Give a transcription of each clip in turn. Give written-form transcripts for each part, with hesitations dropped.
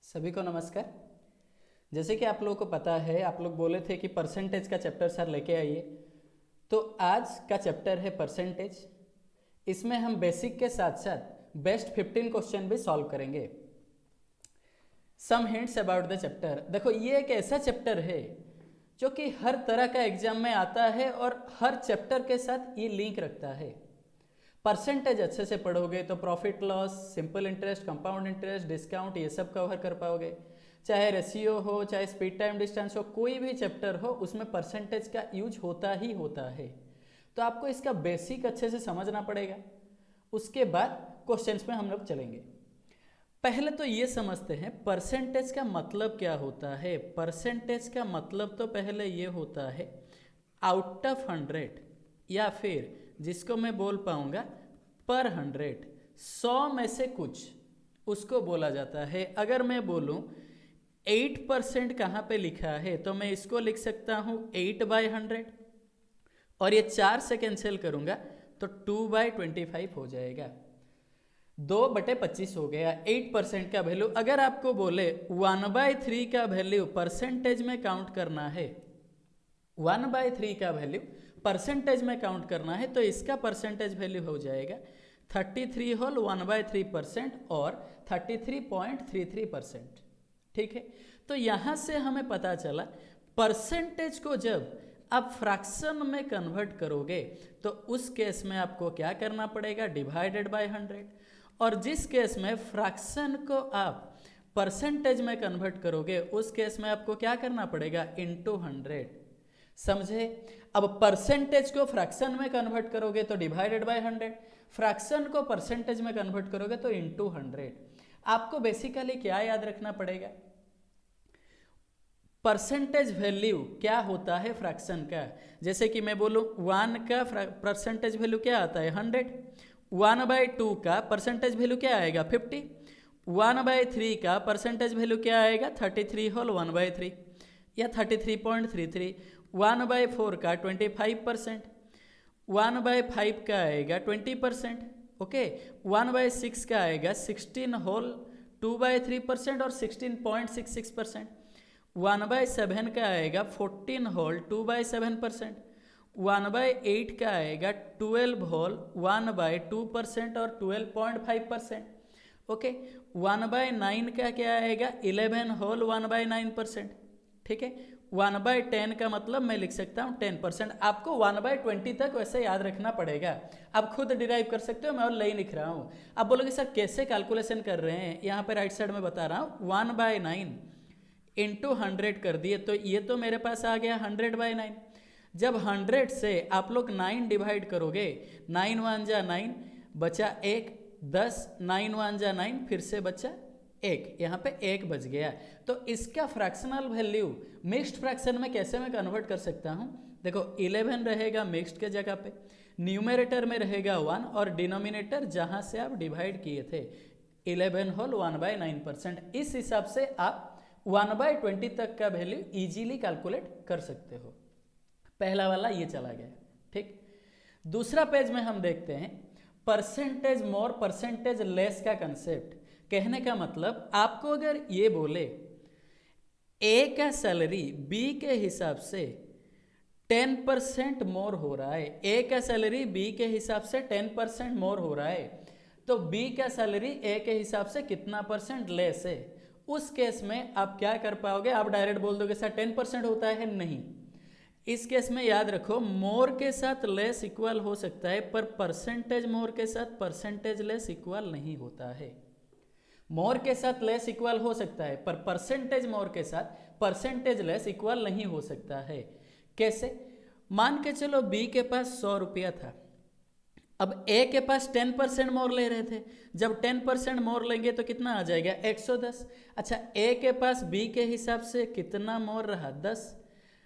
सभी को नमस्कार। जैसे कि आप लोगों को पता है, आप लोग बोले थे कि परसेंटेज का चैप्टर सर लेके आइए, तो आज का चैप्टर है परसेंटेज। इसमें हम बेसिक के साथ साथ बेस्ट 15 क्वेश्चन भी सॉल्व करेंगे। Some hints about the chapter. देखो, ये एक ऐसा चैप्टर है जो कि हर तरह का एग्जाम में आता है और हर चैप्टर के साथ ये लिंक रखता है। परसेंटेज अच्छे से पढ़ोगे तो profit loss, simple interest, compound interest, discount, ये सब कवर कर पाओगे। चाहे रेशियो हो, चाहे स्पीड टाइम डिस्टेंस हो, कोई भी चैप्टर हो उसमें परसेंटेज का यूज होता ही होता है। तो आपको इसका बेसिक अच्छे से समझना पड़ेगा। उसके बाद क्वेश्चंस में हम लोग चलेंगे। पहले तो ये समझते हैं परसेंटेज का मतलब क्या होता है। परसेंटेज का मतलब तो पहले ये होता है आउट ऑफ 100, या फिर जिसको मैं बोल पाऊंगा पर 100, 100 में से कुछ, उसको बोला जाता है। अगर मैं बोलूं 8% कहाँ पे लिखा है तो मैं इसको लिख सकता हूँ 8/100, और ये 4 से कैंसिल करूंगा तो 2/25 हो जाएगा। 2/25 हो गया 8% का वैल्यू। अगर आपको बोले 1/3 का वैल्यू परसेंटेज में काउंट करना है, 1/3 का वैल्यू परसेंटेज में काउंट करना है, तो इसका परसेंटेज वैल्यू हो जाएगा 33 होल 1/3% और 33.33%। ठीक है, तो यहाँ से हमें पता चला परसेंटेज को जब आप फ्रैक्शन में कन्वर्ट करोगे तो उस केस में आपको क्या करना पड़ेगा, डिवाइडेड बाय 100। और जिस केस में फ्रैक्शन को आप परसेंटेज में कन्वर्ट करोगे उस केस में आपको क्या करना पड़ेगा, इनटू 100। समझे? अब परसेंटेज को फ्रैक्शन में कन्वर्ट करोगे तो डिवाइडेड बाय 100, फ्रैक्शन को परसेंटेज में कन्वर्ट करोगे तो इनटू 100। आपको बेसिकली क्या याद रखना पड़ेगा, परसेंटेज वैल्यू क्या होता है फ्रैक्शन का। जैसे कि मैं बोलूं 1 का परसेंटेज वैल्यू क्या आता है, 100। 1/2 का परसेंटेज वैल्यू क्या आएगा, 50। 1/3 का परसेंटेज वैल्यू क्या आएगा, 33 होल 1/3 या 33.33। 1/4 का 25%, 1/5 का आएगा 20%। ओके, 1/6 का आएगा 16 होल 2/3% और 16.66%। 1/7 का आएगा 14 होल 2/7%। 1/8 का आएगा 12 होल 1/2% और 12.5%। ओके, 1/9 का क्या आएगा, 11 होल 1/9%। ठीक है, 1/10 का मतलब मैं लिख सकता हूँ 10%। आपको 1/20 तक वैसे याद रखना पड़ेगा, आप खुद डिराइव कर सकते हो, मैं और नहीं लिख रहा हूँ। आप बोलोगे सर कैसे कैलकुलेशन कर रहे हैं, यहाँ पे राइट साइड में बता रहा हूँ। 1/9 इंटू 100 कर दिए तो ये तो मेरे पास आ गया 100/9। जब 100 से आप लोग 9 डिवाइड करोगे, 9 1 जा 9, बचा 1, 10, 9 1 जा 9, फिर से बचा 1, यहाँ पे 1 बच गया। तो इसका फ्रैक्शनल वैल्यू मिक्स्ड फ्रैक्शन में कैसे मैं कन्वर्ट कर सकता हूँ, देखो 11 रहेगा मिक्स्ड के जगह पे, न्यूमरेटर में रहेगा 1 और डिनोमिनेटर जहाँ से आप डिवाइड किए थे 11 होल 1/9%। इस हिसाब से आप 1/20 तक का वैल्यू इजीली कैलकुलेट कर सकते हो। पहला वाला ये चला गया। ठीक, दूसरा पेज में हम देखते हैं परसेंटेज मोर परसेंटेज लेस का कंसेप्ट। कहने का मतलब आपको अगर ये बोले ए का सैलरी बी के हिसाब से 10% मोर हो रहा है, ए का सैलरी बी के हिसाब से 10% मोर हो रहा है, तो बी का सैलरी ए के हिसाब से कितना परसेंट लेस है। उस केस में आप क्या कर पाओगे, आप डायरेक्ट बोल दोगे सर 10% होता है, नहीं। इस केस में याद रखो मोर के साथ लेस इक्वल हो सकता है, पर परसेंटेज मोर के साथ परसेंटेज लेस इक्वल नहीं होता है। मोर के साथ लेस इक्वल हो सकता है पर परसेंटेज मोर के साथ परसेंटेज लेस इक्वल नहीं हो सकता है। कैसे? मान के चलो बी के पास 100 रुपया था, अब ए के पास 10% मोर ले रहे थे, जब 10% मोर लेंगे तो कितना आ जाएगा, 110। अच्छा, ए के पास बी के हिसाब से कितना मोर रहा, 10।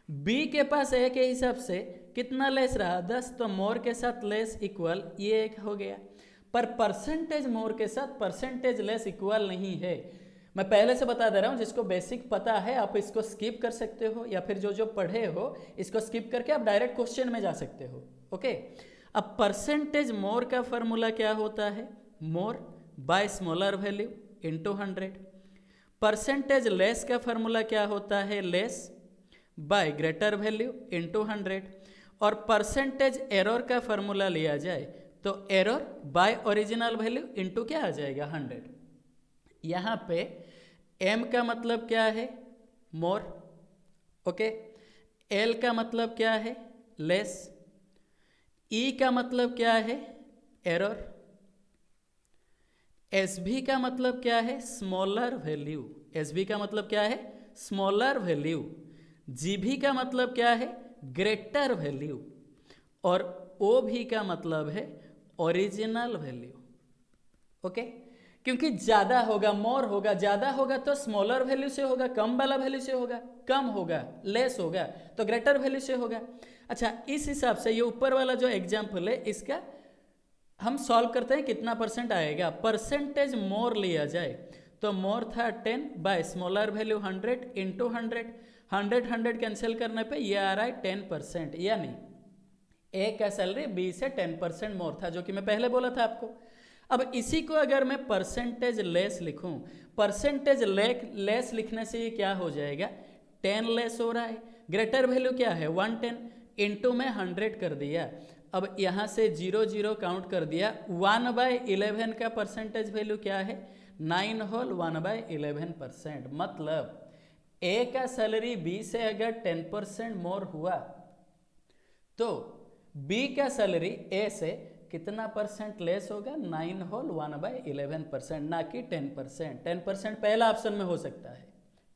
बी के पास ए के हिसाब से कितना लेस रहा, 10, तो मोर के साथ लेस इक्वल ये एक हो गया। पर परसेंटेज मोर के साथ परसेंटेज लेस इक्वल नहीं है। मैं पहले से बता दे रहा हूँ, जिसको बेसिक पता है आप इसको स्किप कर सकते हो, या फिर जो जो पढ़े हो इसको स्किप करके आप डायरेक्ट क्वेश्चन में जा सकते हो। ओके, अब परसेंटेज मोर का फॉर्मूला क्या होता है, more by smaller value into 100। Percentage less का फॉर्मूला क्या होता है, less bye greater value into 100, और परसेंटेज एरर का फॉर्मूला लिया जाए तो error bye original value into क्या आ जाएगा, 100। यहाँ पे m का मतलब क्या है, मोर, ओके, l का मतलब क्या है, लेस, e का मतलब क्या है, एरर, SB का मतलब क्या है, स्मॉलर वैल्यू, SB का मतलब क्या है, स्मॉलर वैल्यू, GB का मतलब क्या है, ग्रेटर वैल्यू, और OB का मतलब है ओरिजिनल वैल्यू। ओके, क्योंकि ज्यादा होगा, मोर होगा, ज्यादा होगा तो स्मॉलर वैल्यू से होगा, कम वाला वैल्यू से होगा, कम होगा, लेस होगा तो ग्रेटर वैल्यू से होगा। अच्छा, इस हिसाब से ये ऊपर वाला जो एग्जाम्पल है इसका हम सॉल्व करते हैं, कितना परसेंट आएगा। परसेंटेज मोर लिया जाए तो मोर था 10 by smaller value 100 into 100 cancel करने पे ये आ रहा है 10%, यानी ए का सैलरी बी से 10% मोर था, जो कि मैं पहले बोला था आपको। अब इसी को अगर मैं परसेंटेज लेस लिखूं, परसेंटेज लेस लिखने से ये क्या हो जाएगा, 10 लेस हो रहा है, ग्रेटर वैल्यू क्या है 110, इंटू में 100 कर दिया, अब यहाँ से 0 0 काउंट कर दिया, 1/11 का परसेंटेज वैल्यू क्या है, 9 होल 1/11%। मतलब ए का सैलरी बी से अगर 10% मोर हुआ तो बी का सैलरी ए से कितना परसेंट लेस होगा, 9 होल 1/11%, ना कि 10%। 10% पहला ऑप्शन में हो सकता है,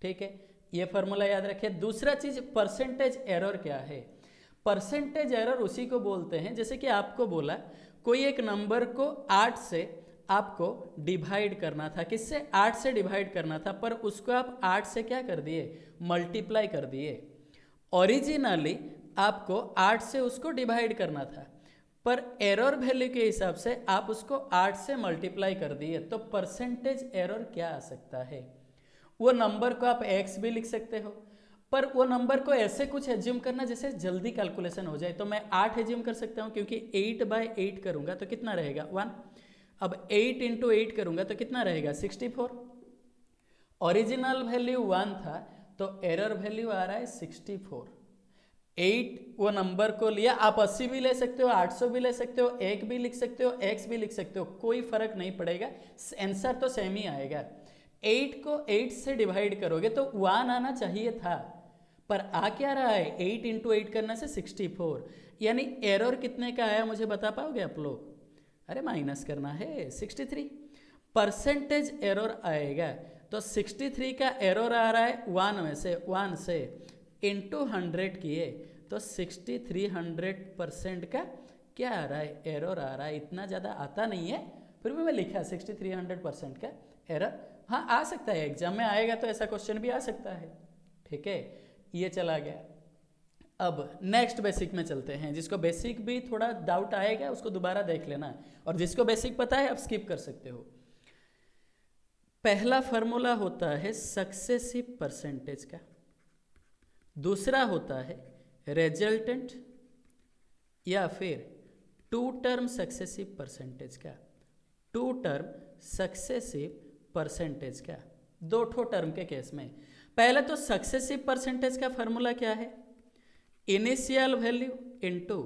ठीक है, ये फॉर्मूला याद रखिए। दूसरा चीज परसेंटेज एरर क्या है, परसेंटेज एरर उसी को बोलते हैं, जैसे कि आपको बोला कोई एक नंबर को 8 से आपको डिवाइड करना था, किससे, 8 से डिवाइड करना था, पर उसको आप 8 से क्या कर दिए, मल्टीप्लाई कर दिए। ओरिजिनली आपको 8 से उसको डिवाइड करना था, पर एरर वैल्यू के हिसाब से आप उसको 8 से मल्टीप्लाई कर दिए, तो परसेंटेज एरर क्या आ सकता है, वो नंबर को आप x भी लिख सकते हो, पर वो नंबर को ऐसे कुछ एज्यूम करना जैसे जल्दी कैलकुलेशन हो जाए, तो मैं 8 एज्यूम कर सकता हूँ, क्योंकि 8/8 करूंगा तो कितना रहेगा 1, अब 8 इंटू 8 करूंगा तो कितना रहेगा 64, ओरिजिनल वैल्यू 1 था तो एरर वैल्यू आ रहा है 64। 8 वो नंबर को लिया, आप 80 भी ले सकते हो, 800 भी ले सकते हो, 1 भी लिख सकते हो, x भी लिख सकते हो, कोई फर्क नहीं पड़ेगा, आंसर तो सेम ही आएगा। 8 को 8 से डिवाइड करोगे तो 1 आना चाहिए था, पर आ क्या रहा है, 8 इंटू 8 करने से 64, यानी एरर कितने का आया मुझे बता पाओगे आप लोग, अरे माइनस करना है 63, परसेंटेज एरर आएगा, तो 63 का एरर आ रहा है 1 से इंटू 100 किए तो 6300% का क्या आ रहा है, एरर आ रहा है। इतना ज़्यादा आता नहीं है, फिर भी मैं लिखा 6300% का एरर। हाँ, आ सकता है, एग्जाम में आएगा तो ऐसा क्वेश्चन भी आ सकता है, ठीक है, ये चला गया। अब नेक्स्ट बेसिक में चलते हैं, जिसको बेसिक भी थोड़ा डाउट आएगा उसको दोबारा देख लेना, और जिसको बेसिक पता है आप स्किप कर सकते हो। पहला फॉर्मूला होता है सक्सेसिव परसेंटेज का, दूसरा होता है रिजल्टेंट या फिर टू टर्म सक्सेसिव परसेंटेज का, टू टर्म सक्सेसिव परसेंटेज का, दो ठो टर्म के केस में। पहले तो सक्सेसिव परसेंटेज का फॉर्मूला क्या है, initial value into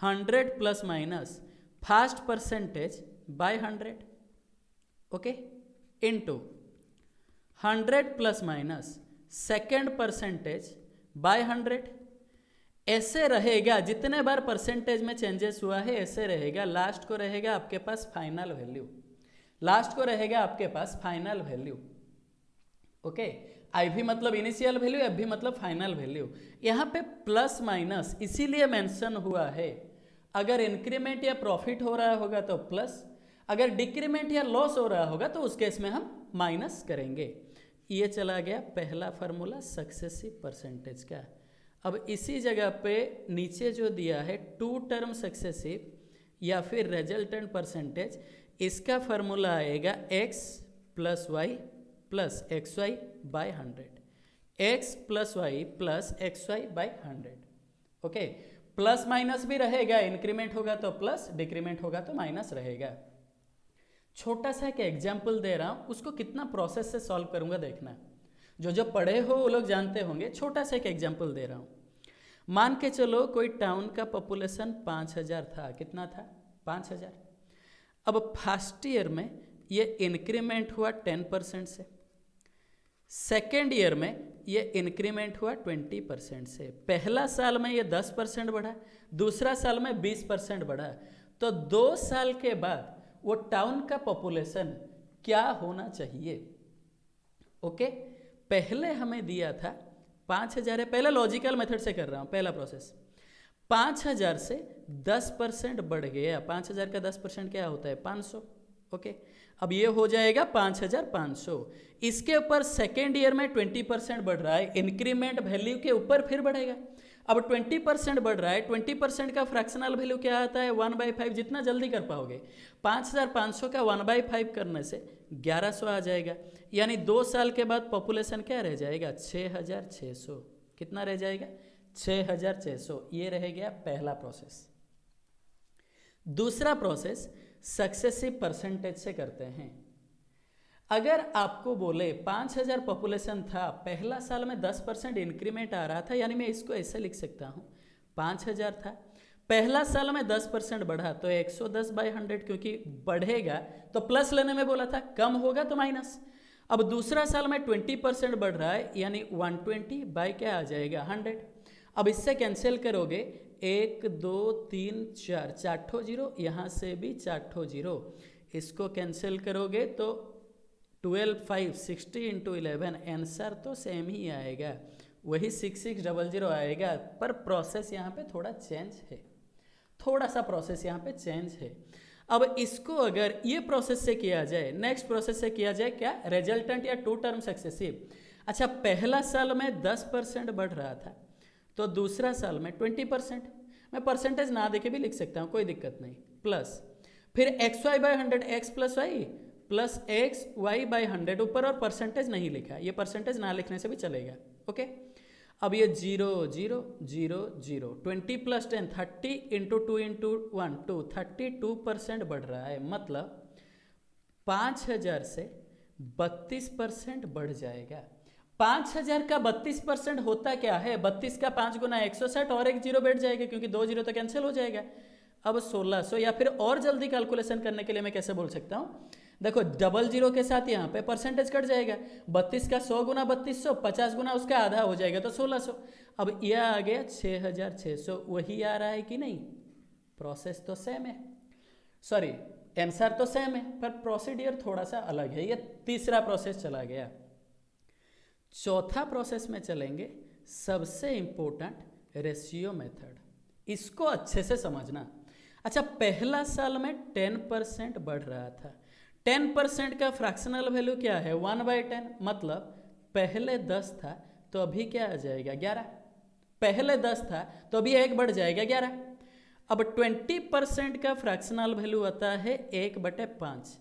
100 plus minus first percentage by 100, okay, into 100 plus minus second percentage by 100। ऐसे रहेगा, जितने बार परसेंटेज में चेंजेस हुआ है ऐसे रहेगा, लास्ट को रहेगा आपके पास फाइनल वैल्यू, लास्ट को रहेगा आपके पास फाइनल वैल्यू, ओके। आई भी मतलब इनिशियल वैल्यू, एफ भी मतलब फाइनल वैल्यू। यहाँ पे प्लस माइनस इसीलिए मेंशन हुआ है, अगर इंक्रीमेंट या प्रॉफिट हो रहा होगा तो प्लस, अगर डिक्रीमेंट या लॉस हो रहा होगा तो उस केस में हम माइनस करेंगे। ये चला गया पहला फार्मूला सक्सेसिव परसेंटेज का। अब इसी जगह पे नीचे जो दिया है टू टर्म सक्सेसिव या फिर रिजल्टेंट परसेंटेज, इसका फार्मूला आएगा x plus Y plus X Y by 100, X plus Y plus X Y by 100, okay. Plus minus भी रहेगा, इंक्रीमेंट होगा तो प्लस, डिक्रीमेंट होगा तो माइनस रहेगा। छोटा सा एक एग्जाम्पल दे रहा हूँ, उसको कितना प्रोसेस से सॉल्व करूँगा देखना। जो पढ़े हो वो लोग जानते होंगे, छोटा सा एक एग्जाम्पल दे रहा हूँ। मान के चलो कोई टाउन का पॉपुलेशन 5000 था। कितना था? 5000। अब फर्स्ट ईयर में ये इंक्रीमेंट हुआ 10% से, सेकेंड ईयर में ये इंक्रीमेंट हुआ 20% से। पहला साल में ये 10% बढ़ा, दूसरा साल में 20% बढ़ा। तो 2 साल के बाद वो टाउन का पॉपुलेशन क्या होना चाहिए? ओके, पहले हमें दिया था 5000 है। पहले लॉजिकल मेथड से कर रहा हूँ, पहला प्रोसेस। 5000 से 10% बढ़ गया। 5000 का 10% क्या होता है? 500। ओके, अब ये हो जाएगा 5500। इसके ऊपर सेकेंड ईयर में 20% बढ़ रहा है, इंक्रीमेंट वैल्यू के ऊपर फिर बढ़ेगा। अब 20% बढ़ रहा है, 20% का फ्रैक्शनल वैल्यू क्या आता है? 1/5। जितना जल्दी कर पाओगे। 5500 का 1/5 करने से 1100 आ जाएगा। यानी 2 साल के बाद पॉपुलेशन क्या रह जाएगा? 6600। कितना रह जाएगा? 6600। ये रह गया पहला प्रोसेस। दूसरा प्रोसेस सक्सेसिव परसेंटेज से करते हैं। अगर आपको बोले 5000 पॉपुलेशन था, पहला साल में 10% इंक्रीमेंट आ रहा था, यानी मैं इसको ऐसे लिख सकता हूँ, 5000 था, पहला साल में 10% बढ़ा तो 110/100, क्योंकि बढ़ेगा तो प्लस लेने में बोला था, कम होगा तो माइनस। अब दूसरा साल में 20% बढ़ रहा है, यानी 120 बाई क्या आ जाएगा? 100। अब इससे कैंसिल करोगे, 1 2 3 4, 4 ठो जीरो, यहाँ से भी 4 ठो जीरो, इसको कैंसिल करोगे तो 12 5 60 × 11, आंसर तो सेम ही आएगा, वही 6600 आएगा। पर प्रोसेस यहाँ पे थोड़ा चेंज है, थोड़ा सा प्रोसेस यहाँ पे चेंज है। अब इसको अगर ये प्रोसेस से किया जाए, नेक्स्ट प्रोसेस से किया जाए, क्या? रिजल्टेंट या 2 टर्म सक्सेसिव। अच्छा, पहला साल में 10% बढ़ रहा था, तो दूसरा साल में 20%। मैं परसेंटेज ना देके भी लिख सकता हूँ, कोई दिक्कत नहीं। प्लस फिर xy/100, x + y plus X Y by 100 ऊपर, और परसेंटेज नहीं लिखा, ये परसेंटेज ना लिखने से भी चलेगा। ओके, अब ये 0 0 0 0, 20 + 10 30 × 2 × 1 2, 32% बढ़ रहा है। मतलब 5000 से 32% बढ़ जाएगा। 5000 का 32% होता क्या है? 32 का 5 गुना 160, और एक जीरो बैठ जाएगा, क्योंकि 2 जीरो तो कैंसिल हो जाएगा। अब 1600, या फिर और जल्दी कैलकुलेशन करने के लिए मैं कैसे बोल सकता हूँ, देखो डबल जीरो के साथ यहाँ पे परसेंटेज कट जाएगा। 32 का 100 गुना 3200, 50 गुना उसका आधा हो जाएगा, तो 1600। अब यह आ गया 6600। वही आ रहा है कि नहीं? प्रोसेस तो सेम है, सॉरी आंसर तो सेम है, पर प्रोसीडियर थोड़ा सा अलग है। ये तीसरा प्रोसेस चला गया। चौथा प्रोसेस में चलेंगे, सबसे इंपॉर्टेंट रेशियो मेथड। इसको अच्छे से समझना। अच्छा, पहला साल में 10% बढ़ रहा था, 10% का फ्रैक्शनल वैल्यू क्या है? 1/10। मतलब पहले 10 था तो अभी क्या आ जाएगा? 11। पहले 10 था तो अभी 1 बढ़ जाएगा, 11। अब 20% का फ्रैक्शनल वैल्यू आता है 1/5।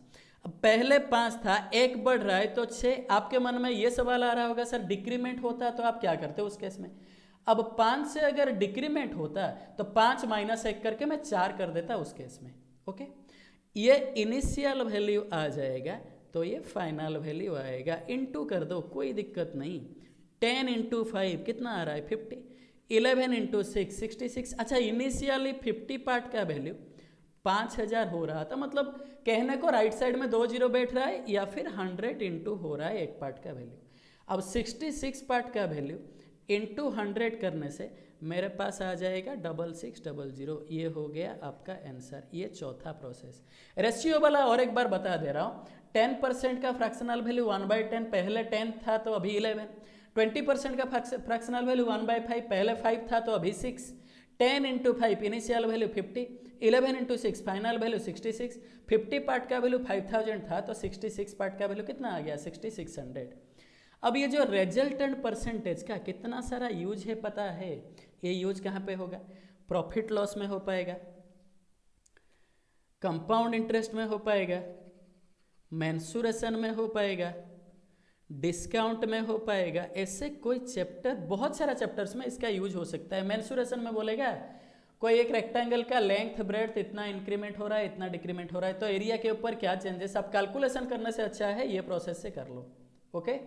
अब पहले 5 था, 1 बढ़ रहा है तो 6। आपके मन में ये सवाल आ रहा होगा, सर डिक्रीमेंट होता तो आप क्या करते उस केस में? अब 5 से अगर डिक्रीमेंट होता तो 5 - 1 करके मैं 4 कर देता उस केस में। ओके, ये इनिशियल वैल्यू आ जाएगा, तो ये फाइनल वैल्यू आएगा। इनटू कर दो, कोई दिक्कत नहीं। 10 × 5 कितना आ रहा है? 50। 11 × 6 66। अच्छा, इनिशियली 50 पार्ट का वैल्यू 5000 हो रहा था, मतलब कहने को राइट साइड में 2 जीरो बैठ रहा है, या फिर 100 इंटू हो रहा है एक पार्ट का वैल्यू। अब 66 पार्ट का वैल्यू इंटू 100 करने से मेरे पास आ जाएगा 6600। ये हो गया आपका आंसर। ये चौथा प्रोसेस। रेशियो वाला और एक बार बता दे रहा हूँ। 10% का फ्रैक्शनल वैल्यू 1/10, पहले 10 था तो अभी 11। 20% का फ्रैक्शनल वैल्यू 1/5, पहले 5 था तो अभी 6। 10 × 5 initial value 50, 11 × 6 final value 66। 50 part का वैल्यू 5000 था तो 66 पार्ट का वैल्यू कितना आ गया? 6600। अब ये जो रिजल्टेंट परसेंटेज का कितना सारा यूज है पता है? ये यूज कहाँ पे होगा? प्रॉफिट लॉस में हो पाएगा, कंपाउंड इंटरेस्ट में हो पाएगा, मेंसुरेशन में हो पाएगा, डिस्काउंट में हो पाएगा। ऐसे कोई चैप्टर, बहुत सारा चैप्टर्स में इसका यूज हो सकता है। मेंसुरेशन में बोलेगा कोई एक रेक्टेंगल का लेंथ ब्रेड्थ इतना इंक्रीमेंट हो रहा है, इतना डिक्रीमेंट हो रहा है, तो एरिया के ऊपर क्या चेंजेस, आप कैलकुलेशन करने से अच्छा है ये प्रोसेस से कर लो। ओके,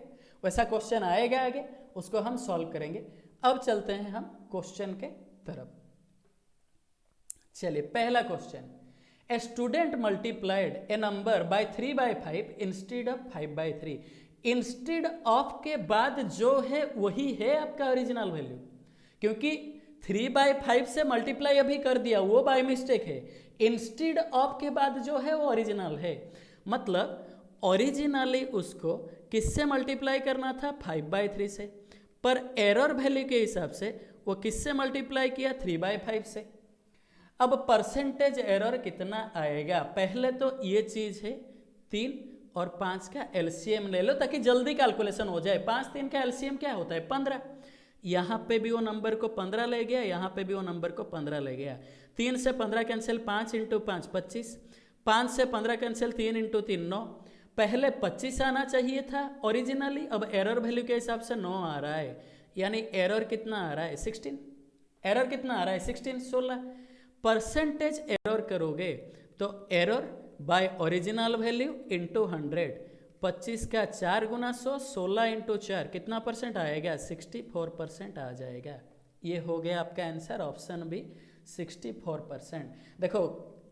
वैसा क्वेश्चन आएगा आगे, उसको हम सॉल्व करेंगे। अब चलते हैं हम क्वेश्चन के तरफ। चलिए पहला question, a student multiplied A number by 3/5 instead of 5/3। Instead of के बाद जो है वही है आपका ओरिजिनल वैल्यू, क्योंकि 3/5 से मल्टीप्लाई अभी कर दिया, वो बाय मिस्टेक है। इंस्टेड ऑफ के बाद जो है वो ओरिजिनल है, मतलब ओरिजिनली उसको किससे मल्टीप्लाई करना था, 5/3 से, पर एरर वैल्यू के हिसाब से वो किससे मल्टीप्लाई किया, 3/5 से। अब परसेंटेज एरर कितना आएगा, पहले तो ये चीज है 3 और 5 का एलसीएम ले लो ताकि जल्दी कैलकुलेशन हो जाए। 5 3 का एलसीएम क्या होता है, 15। यहाँ पे भी वो नंबर को 15 ले गया, यहाँ पे भी वो नंबर को 15 ले गया। 3 से 15 कैंसिल, 5 × 5 25, 5 से 15 कैंसिल, 3 × 3 9। पहले 25 आना चाहिए था ओरिजिनली, अब एरर वैल्यू के हिसाब से 9 आ रहा है, यानी एरर कितना आ रहा है, 16। एरर कितना आ रहा है, 16 16। परसेंटेज एरर करोगे तो error bye original value into 100, 25 का 4 गुना 100, 16 × 4 कितना परसेंट आएगा, 64% आ जाएगा। ये हो गया आपका आंसर, ऑप्शन बी 64%। देखो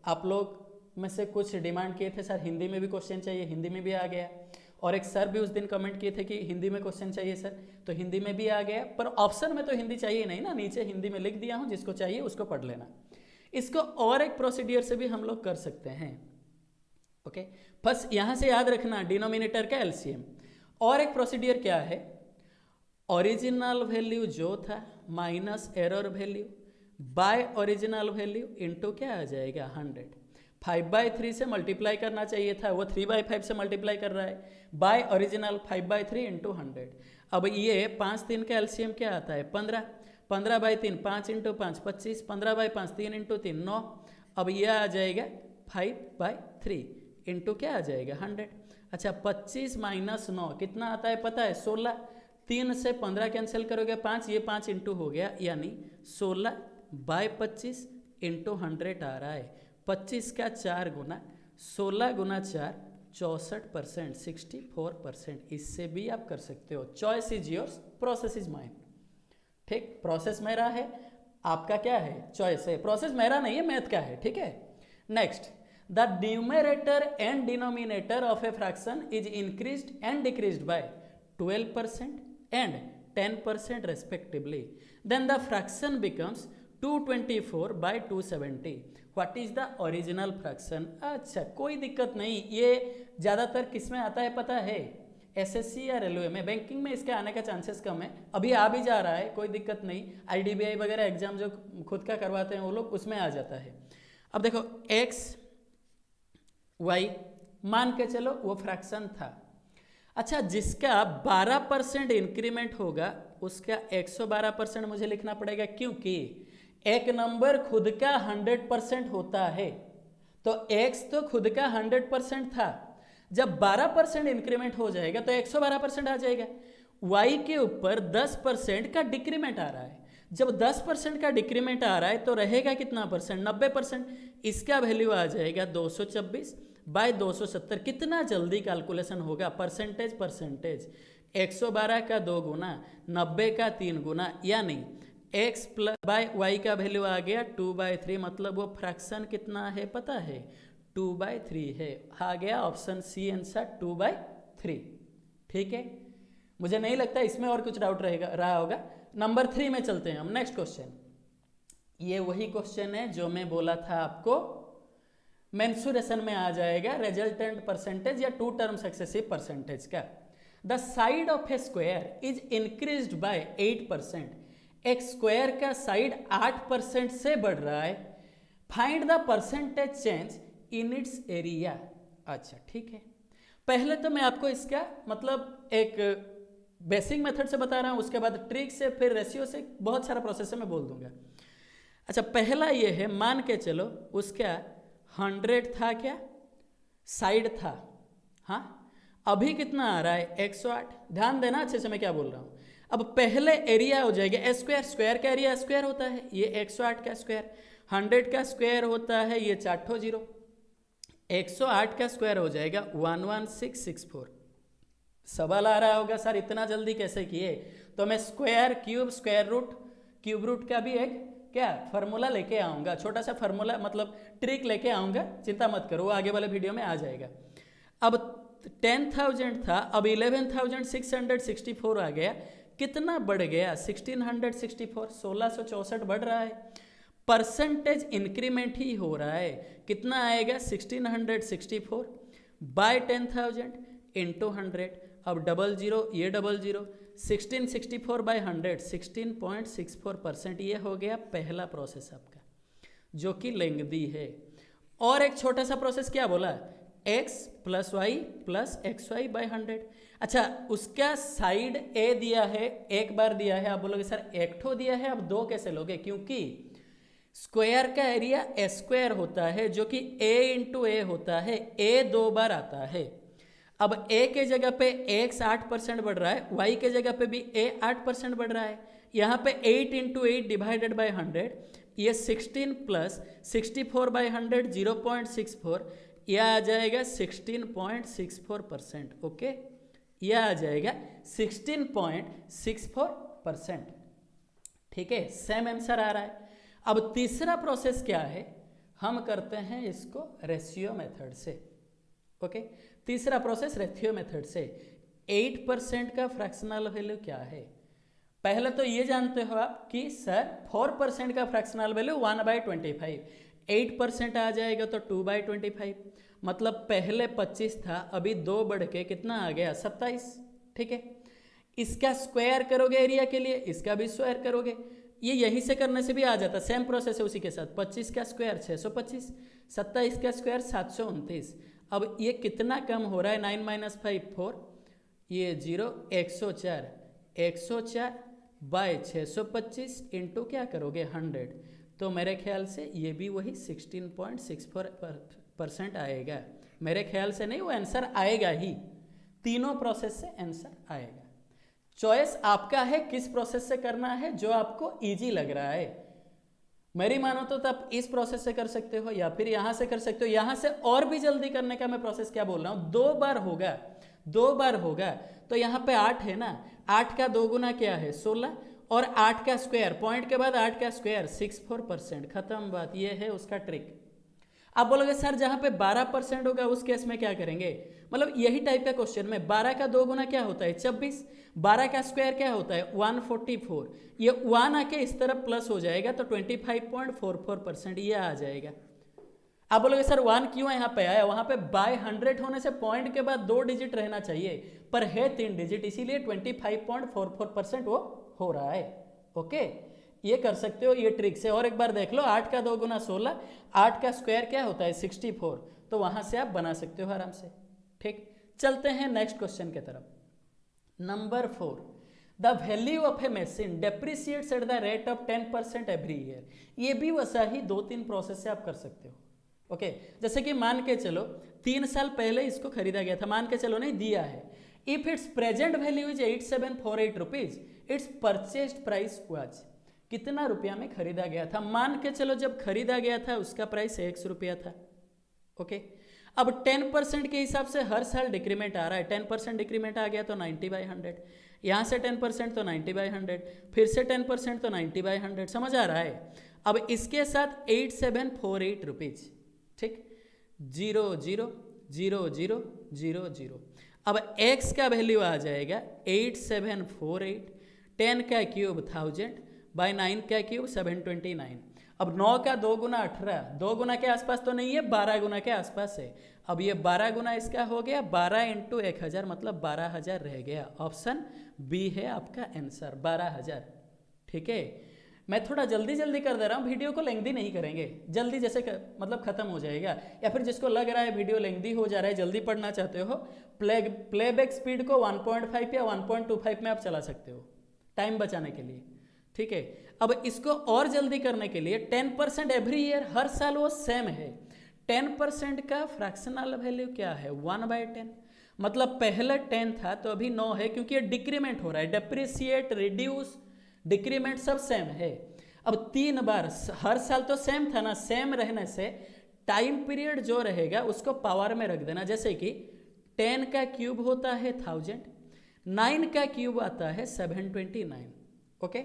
आप लोग में से कुछ डिमांड किए थे सर हिंदी में भी क्वेश्चन चाहिए, हिंदी में भी आ गया, और एक सर भी उस दिन कमेंट किए थे कि हिंदी में क्वेश्चन चाहिए सर, तो हिंदी में भी आ गया, पर ऑप्शन में तो हिंदी चाहिए नहीं ना, नीचे हिंदी में लिख दिया हूँ, जिसको चाहिए उसको पढ़ लेना। इसको और एक प्रोसीडियर से भी हम लोग कर सकते हैं। ओके, बस यहां से याद रखना डिनोमिनेटर का एलसीएम। और एक प्रोसीडियर क्या है, ओरिजिनल वैल्यू जो था minus error value by original value into क्या आ जाएगा, 100। 5/3 से मल्टीप्लाई करना चाहिए था, वो 3/5 से मल्टीप्लाई कर रहा है, बाय ओरिजिनल 5/3 × 100। अब ये 5 3 का एलसीएम क्या आता है, 15। 15/3 5 × 5 25, 15/5 3 × 3 9। अब यह आ जाएगा 5/3 इंटू क्या आ जाएगा, 100। अच्छा 25 माइनस 9 कितना आता है पता है, 16। 3 से 15 कैंसिल करोगे 5, ये 5 इंटू हो गया, यानी 16/25 इंटू 100 आ रहा है। 25 का 4 गुना 16 गुना 4 64%, 64%। इससे भी आप कर सकते हो। Choice is yours, process is mine. ठीक, प्रोसेस मेरा है, आपका क्या है, चॉइस है। प्रोसेस मेरा नहीं है, मैथ का है। ठीक है, next, the numerator and denominator of a fraction is increased and decreased by 12% and 10% respectively, then the fraction becomes 224/270। What is the original fraction. अच्छा कोई दिक्कत नहीं, ये ज़्यादातर किस में आता है पता है, एसएससी या रेलवे में। बैंकिंग में इसके आने का चांसेस कम है, अभी आ भी जा रहा है, कोई दिक्कत नहीं। आईडीबीआई वगैरह एग्जाम जो खुद का करवाते हैं वो लोग, उसमें आ जाता है। अब देखो एक्स वाई मान के चलो वो फ्रैक्शन था। अच्छा जिसका 12% इंक्रीमेंट होगा उसका 112% मुझे लिखना पड़ेगा, क्योंकि एक नंबर खुद का 100% होता है, तो x तो खुद का 100% था, जब 12% इंक्रीमेंट हो जाएगा तो 112% आ जाएगा। y के ऊपर 10% का डिक्रीमेंट आ रहा है, जब 10% का डिक्रीमेंट आ रहा है तो रहेगा कितना परसेंट, 90%। इसका वैल्यू आ जाएगा 224/270। कितना जल्दी कैलकुलेशन होगा, परसेंटेज परसेंटेज, 112 का 2 गुना 90 का 3 गुना, यानी x बाय वाई का वैल्यू आ गया 2/3, मतलब वो फ्रैक्शन कितना है पता है, 2/3 है। आ गया ऑप्शन सी आंसर 2/3। ठीक है, मुझे नहीं लगता इसमें और कुछ डाउट रहा होगा। नंबर 3 में चलते हैं हम। नेक्स्ट क्वेश्चन, ये वही क्वेश्चन है जो मैं बोला था आपको मेंसुरेशन में आ जाएगा, रिजल्टेंट परसेंटेज या 2 टर्म सक्सेसिव परसेंटेज का। The side of A square is increased by 8%। एक स्क्वायर का साइड 8% से बढ़ रहा है, find the percentage change in its area. अच्छा ठीक है, पहले तो मैं आपको इसका मतलब एक बेसिक मेथड से बता रहा हूं, उसके बाद ट्रिक से, फिर रेशियो से, बहुत सारा प्रोसेस है मैं बोल दूंगा। अच्छा पहला ये है, मान के चलो उसका 100 था, क्या साइड था, हाँ अभी कितना आ रहा है 108। ध्यान देना अच्छे से मैं क्या बोल रहा हूं। अब पहले एरिया हो जाएगा स्क्वायर, स्क्वायर का एरिया स्क्वायर होता है, ये 108 का स्क्वायर, 100 का स्क्वायर होता है ये 4 जीरो, 108 का स्क्वायर हो जाएगा 11664। सवाल आ रहा होगा सर इतना जल्दी कैसे किए, तो मैं square cube square root cube root का भी एक क्या फार्मूला लेके आऊँगा, छोटा सा फार्मूला मतलब ट्रिक लेके आऊँगा, चिंता मत करो वो आगे वाले वीडियो में आ जाएगा। अब 10,000 था, अब 11,664 आ गया, कितना बढ़ गया 1664, 1664 बढ़ रहा है, परसेंटेज इंक्रीमेंट ही हो रहा है। कितना आएगा 1664 बाय 10,000 इंटू 100, अब डबल जीरो ये डबल जीरो, 1664 बाय 100 16.64%। ये हो गया पहला प्रोसेस आपका जो कि लेंगदी है। और एक छोटा सा प्रोसेस क्या बोला, x plus Y plus X Y by 100। अच्छा उसका साइड a दिया है, एक बार दिया है, आप बोलोगे सर एक ठो दिया है, अब दो कैसे लोगे, क्योंकि स्क्वायर का एरिया ए स्क्वायर होता है जो कि a इंटू ए होता है, a 2 बार आता है। अब a के जगह पे x 8% बढ़ रहा है, y के जगह पे भी a 8% बढ़ रहा है, यहाँ पे 8 इंटू 8 डिवाइडेड बाई 100, ये 16 प्लस 64 बाई 100 0.64, यह आ जाएगा 16.64%। ओके यह आ जाएगा 16.64%। ठीक है, सेम आंसर आ रहा है। अब तीसरा प्रोसेस क्या है, हम करते हैं इसको रेशियो मेथड से। ओके तीसरा प्रोसेस रेशियो मेथड से। 8% का फ्रैक्शनल वैल्यू क्या है, पहले तो ये जानते हो आप कि सर 4% का फ्रैक्शनल वैल्यू 1/25, 8% आ जाएगा तो 2/25, मतलब पहले 25 था, अभी 2 बढ़ के कितना आ गया 27। ठीक है, इसका स्क्वायर करोगे एरिया के लिए, इसका भी स्क्वायर करोगे, ये यहीं से करने से भी आ जाता, सेम प्रोसेस है उसी के साथ। 25 का स्क्वायर 625, 27 का स्क्वायर 729। अब ये कितना कम हो रहा है, 9 - 5 4, ये 0, 104, 104 बाय 625 इंटू क्या करोगे 100, तो मेरे ख्याल से ये भी वही 16.64% आएगा। मेरे ख्याल से नहीं, वो आंसर आएगा ही, तीनों प्रोसेस से आंसर आएगा। चॉइस आपका है किस प्रोसेस से करना है जो आपको इजी लग रहा है। मेरी मानो तो तब इस प्रोसेस से कर सकते हो या फिर यहाँ से कर सकते हो। यहाँ से और भी जल्दी करने का मैं प्रोसेस क्या बोल रहा हूँ, 2 बार होगा, 2 बार होगा, तो यहाँ पे 8 है ना, 8 का 2 गुना क्या है 16, और 8 का स्क्वायर, पॉइंट के बाद 8 का स्क्वायर 64%। खत्म बात, ये है उसका ट्रिक। आप बोलोगे सर जहाँ पे 12% होगा उस केस में क्या करेंगे, मतलब यही टाइप का क्वेश्चन में 12 का 2 गुना क्या होता है 26, 12 का स्क्वायर क्या होता है 144, ये 1 आके इस तरफ प्लस हो जाएगा तो 25.44% ये आ जाएगा। आप बोलोगे सर 1 क्यों यहाँ पे आया, वहाँ पे बाय 100 होने से पॉइंट के बाद 2 डिजिट रहना चाहिए, पर है 3 डिजिट, इसीलिए 25.44% वो हो रहा है। ओके ये कर सकते हो ये ट्रिक से। और एक बार देख लो, 8 का 2 गुना 16, 8 का स्क्वायर क्या होता है 64, तो वहां से आप बना सकते हो आराम से। ठीक, चलते हैं नेक्स्ट क्वेश्चन की तरफ। Number 4, the value of a machine depreciates at the rate of 10% every year. ये भी वैसा ही 2-3 प्रोसेस से आप कर सकते हो। ओके जैसे कि मान के चलो 3 साल पहले इसको खरीदा गया था, मान के चलो नहीं दिया है, if it's present value is 8748 rupees, it's purchased price was, कितना रुपया में खरीदा गया था। मान के चलो जब खरीदा गया था उसका प्राइस 100 रुपया था। ओके अब 10% के हिसाब से हर साल डिक्रीमेंट आ रहा है, 10% डिक्रीमेंट आ गया तो 90/100, यहाँ से 10% तो 90/100, फिर से 10% तो 90/100, समझ आ रहा है। अब इसके साथ 8748 रुपीज, ठीक, 0 0 0 0 0 0। अब x का वैल्यू आ जाएगा 8748, 10 का क्यूब 1000 बाई 9 का क्यूब 729। अब 9 का 2 गुना 18, 2 गुना के आसपास तो नहीं है, 12 गुना के आसपास है। अब ये 12 गुना इसका हो गया, 12 इंटू 1000 मतलब 12,000 रह गया। ऑप्शन बी है आपका आंसर, 12,000। ठीक है, मैं थोड़ा जल्दी जल्दी कर दे रहा हूँ, वीडियो को लेंथी नहीं करेंगे, जल्दी जैसे मतलब खत्म हो जाएगा। या फिर जिसको लग रहा है वीडियो लेंथी हो जा रहा है, जल्दी पढ़ना चाहते हो, प्लेबैक स्पीड को 1.5 या 1.25 में आप चला सकते हो टाइम बचाने के लिए। ठीक है, अब इसको और जल्दी करने के लिए 10% एवरी ईयर, हर साल वो सेम है। 10% का फ्रैक्शनल वैल्यू क्या है 1/10, मतलब पहले 10 था तो अभी 9 है, क्योंकि ये डिक्रीमेंट हो रहा है, डेप्रिसिएट रिड्यूस डिक्रीमेंट सब सेम है। अब 3 बार, हर साल तो सेम था ना, सेम रहने से टाइम पीरियड जो रहेगा उसको पावर में रख देना। जैसे कि 10 का क्यूब होता है 1000, 9 का क्यूब आता है 729। ओके,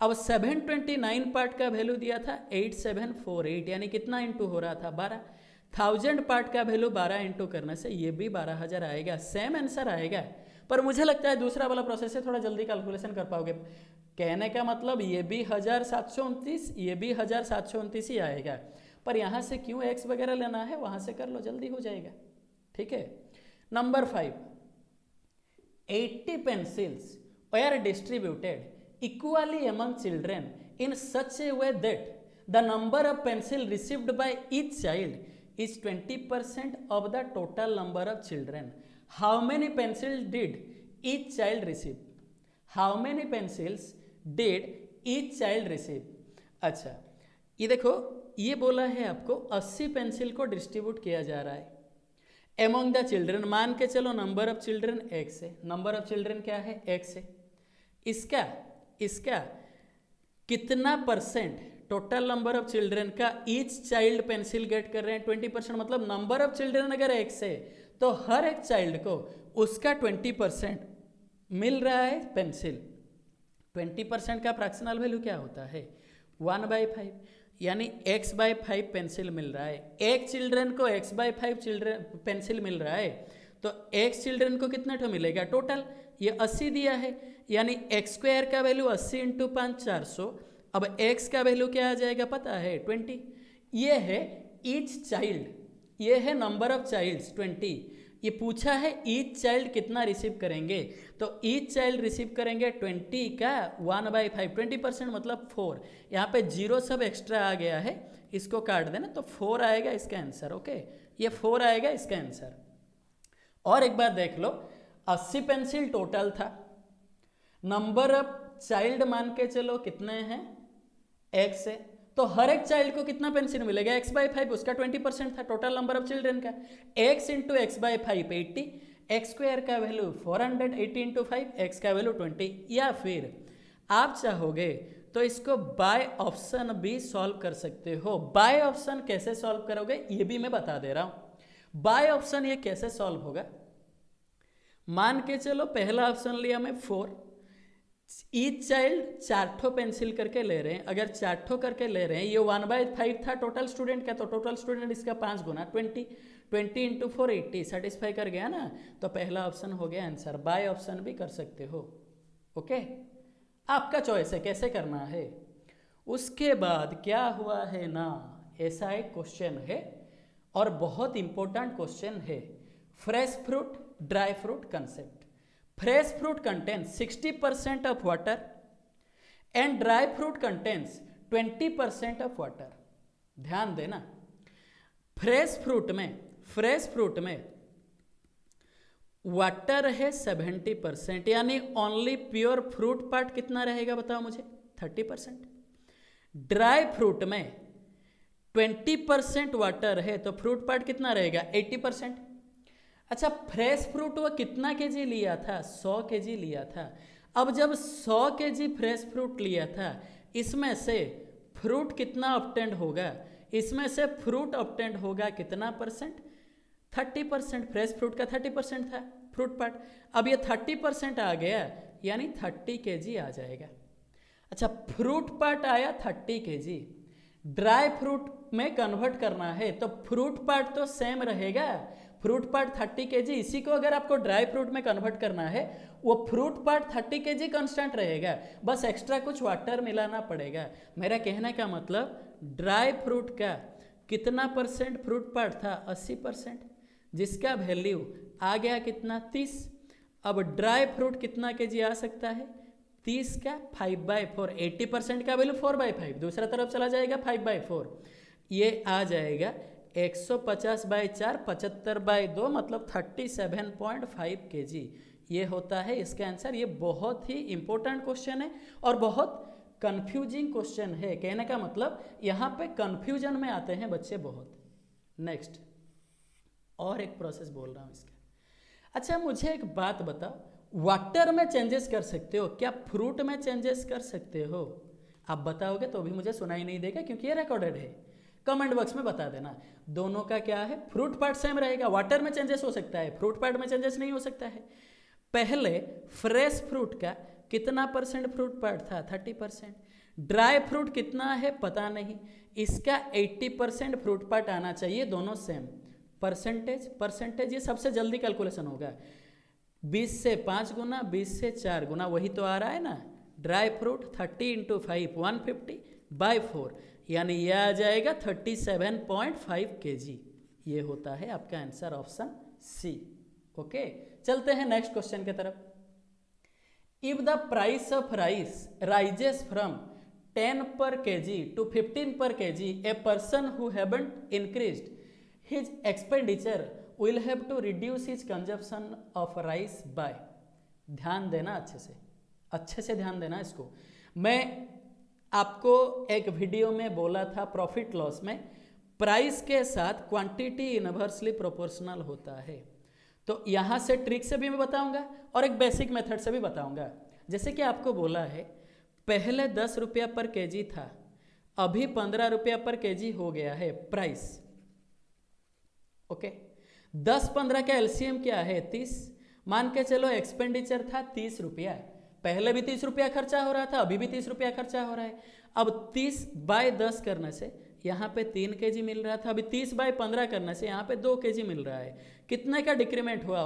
अब 729 पार्ट का वैल्यू दिया था 8748, यानी कितना इंटू हो रहा था 12। 1000 पार्ट का वैल्यू 12 इंटू करने से ये भी 12,000 आएगा, सेम आंसर आएगा। पर मुझे लगता है दूसरा वाला प्रोसेस से थोड़ा जल्दी कैलकुलेशन कर पाओगे। कहने का मतलब ये भी 1729, ये भी 1729 ही आएगा। पर यहाँ से क्यों एक्स वगैरह लेना है, वहाँ से कर लो, जल्दी हो जाएगा। ठीक है। Number 5, 80 pencils were distributed equally among children in such a way that the number of pencil received by each child is 20% of the total number of children. How many pencils did each child receive? How many pencils did each child receive? अच्छा, ये देखो, ये बोला है आपको 80 pencil को distribute किया जा रहा है एमोंग द चिल्ड्रन। मान के चलो नंबर ऑफ चिल्ड्रन x है, नंबर ऑफ चिल्ड्रन क्या है, x है। इसका कितना percent total number of children का ईच चाइल्ड पेंसिल गेट कर रहे हैं, 20%। मतलब नंबर ऑफ चिल्ड्रन अगर x है तो हर एक चाइल्ड को उसका 20% मिल रहा है पेंसिल। 20% का फ्रैक्शनल वैल्यू क्या होता है, 1/5, यानी x/5 पेंसिल मिल रहा है। एक चिल्ड्रन को x/5 चिल्ड्रन पेंसिल मिल रहा है, तो x चिल्ड्रन को कितना ठो मिलेगा टोटल, ये 80 दिया है, यानी x² का वैल्यू 80 × 5 400। अब x का वैल्यू क्या आ जाएगा पता है, 20। ये है ईच चाइल्ड, ये है नंबर ऑफ चाइल्ड्स 20। ये पूछा है ईच चाइल्ड कितना रिसीव करेंगे, तो ईच चाइल्ड रिसीव करेंगे 20 का 1/5, 20% मतलब 4। यहाँ पे 0 सब एक्स्ट्रा आ गया है, इसको काट देना तो 4 आएगा इसका आंसर। ओके, ये 4 आएगा इसका आंसर। और एक बार देख लो, 80 पेंसिल टोटल था, नंबर ऑफ चाइल्ड मान के चलो कितने हैं, x है, तो हर एक चाइल्ड को कितना पेंसिल मिलेगा, x/5, उसका 20% था टोटल नंबर ऑफ चिल्ड्रन का। x × x/5 80, x² का वैल्यू 400, 80 × 5, x का वैल्यू 20। या फिर आप चाहोगे तो इसको बाय ऑप्शन भी सॉल्व कर सकते हो। बाय ऑप्शन कैसे सॉल्व करोगे ये भी मैं बता दे रहा हूं। बाय ऑप्शन ये कैसे सॉल्व होगा, मान के चलो पहला ऑप्शन लिया मैं 4, ईच चाइल्ड 4 ठो पेंसिल करके ले रहे हैं। अगर 4 ठो करके ले रहे हैं, ये 1/5 था टोटल स्टूडेंट का, तो टोटल स्टूडेंट इसका 5 गुना 20, 20 × 4 80, सेटिस्फाई कर गया ना, तो पहला ऑप्शन हो गया आंसर। बाय ऑप्शन भी कर सकते हो। ओके, आपका चॉइस है कैसे करना है। उसके बाद क्या हुआ है ना, ऐसा एक क्वेश्चन है और बहुत इंपॉर्टेंट क्वेश्चन है, fresh fruit dry fruit concept. Fresh fruit contains 60% of water and dry fruit contains 20% of water. ध्यान देना, फ्रेश फ्रूट में वाटर है 70%, यानी ओनली प्योर फ्रूट पार्ट कितना रहेगा बताओ मुझे, 30%। ड्राई फ्रूट में 20% वाटर है, तो फ्रूट पार्ट कितना रहेगा, 80%। अच्छा, फ्रेश फ्रूट वो कितना केजी लिया था, 100 केजी लिया था। अब जब 100 केजी फ्रेश फ्रूट लिया था, इसमें से फ्रूट कितना ऑब्टेंड होगा, इसमें से फ्रूट ऑब्टेंड होगा कितना परसेंट, 30%। फ्रेश फ्रूट का 30% था फ्रूट पार्ट, अब ये 30% आ गया, यानी 30 केजी आ जाएगा। अच्छा, फ्रूट पार्ट आया 30 केजी, ड्राई फ्रूट में कन्वर्ट करना है तो फ्रूट पार्ट तो सेम रहेगा, फ्रूट पार्ट 30 केजी। इसी को अगर आपको ड्राई फ्रूट में कन्वर्ट करना है, वो फ्रूट पार्ट 30 केजी कांस्टेंट रहेगा, बस एक्स्ट्रा कुछ वाटर मिलाना पड़ेगा। मेरा कहने का मतलब ड्राई फ्रूट का कितना परसेंट फ्रूट पार्ट था, 80%, जिसका वैल्यू आ गया कितना, 30। अब ड्राई फ्रूट कितना केजी आ सकता है, 30 का 5/4, 80% का वैल्यू 4/5, दूसरा तरफ चला जाएगा 5/4, ये आ जाएगा 150/4, 75/2, मतलब 37.5 केजी। ये होता है इसका आंसर। ये बहुत ही इंपॉर्टेंट क्वेश्चन है और बहुत कंफ्यूजिंग क्वेश्चन है। कहने का मतलब यहाँ पे कंफ्यूजन में आते हैं बच्चे बहुत। नेक्स्ट, और एक प्रोसेस बोल रहा हूँ इसका। अच्छा, मुझे एक बात बताओ, वाटर में चेंजेस कर सकते हो क्या, फ्रूट में चेंजेस कर सकते हो? आप बताओगे तो भी मुझे सुनाई नहीं देगा क्योंकि ये रिकॉर्डेड है। कमेंट बॉक्स में बता देना दोनों का क्या है। फ्रूट पार्ट सेम रहेगा, वाटर में चेंजेस हो सकता है, फ्रूट पार्ट में चेंजेस नहीं हो सकता है। पहले फ्रेश फ्रूट का कितना परसेंट फ्रूट पार्ट था, 30%। ड्राई फ्रूट कितना है पता नहीं, इसका 80% फ्रूट पार्ट आना चाहिए, दोनों सेम। परसेंटेज ये सबसे जल्दी कैलकुलेशन होगा। 20 से 5 गुना, 20 से 4 गुना, वही तो आ रहा है ना। ड्राई फ्रूट 30 × 5 150/4, यानी ये आ जाएगा 37.5 kg। ये होता है आपका आंसर ऑप्शन सी। ओके, चलते हैं नेक्स्ट क्वेश्चन की तरफ। If the price of rice rises from 10 per kg to 15 per kg, a person who haven't increased his expenditure will have to reduce his consumption of rice by। ध्यान देना अच्छे से ध्यान देना इसको। मैं आपको एक वीडियो में बोला था प्रॉफिट लॉस में प्राइस के साथ क्वांटिटी इनवर्सली प्रोपोर्शनल होता है। तो यहाँ से ट्रिक से भी मैं बताऊंगा और एक बेसिक मेथड से भी बताऊंगा। जैसे कि आपको बोला है पहले 10 रुपया पर केजी था, अभी 15 रुपया पर केजी हो गया है प्राइस। ओके, 10-15 का एलसीएम क्या है, 30। मान के चलो एक्सपेंडिचर था 30 रुपया, पहले भी 30 रुपया खर्चा हो रहा था, अभी भी 30 रुपया खर्चा हो रहा है। अब 30/10 करने से यहाँ पे 3 kg मिल रहा था, अभी 30/15 करने से यहाँ पे 2 kg मिल रहा है। कितने का डिक्रीमेंट हुआ,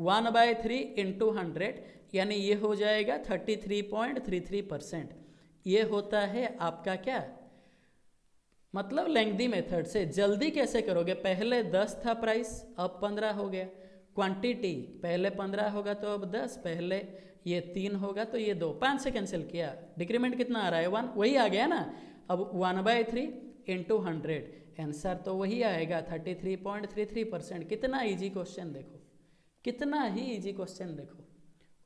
1/3 × 100, यानी ये हो जाएगा 33.33%। ये होता है आपका क्या, मतलब लेंथी मेथड से। जल्दी कैसे करोगे, पहले 10 था प्राइस, अब 15 हो गया। क्वांटिटी पहले 15 होगा तो अब 10, पहले ये 3 होगा तो ये 2, 5 से कैंसिल किया, डिक्रीमेंट कितना आ रहा है, 1, वही आ गया ना। अब 1/3 × 100, आंसर तो वही आएगा 33.33%। कितना इजी क्वेश्चन देखो, कितना ही इजी क्वेश्चन देखो।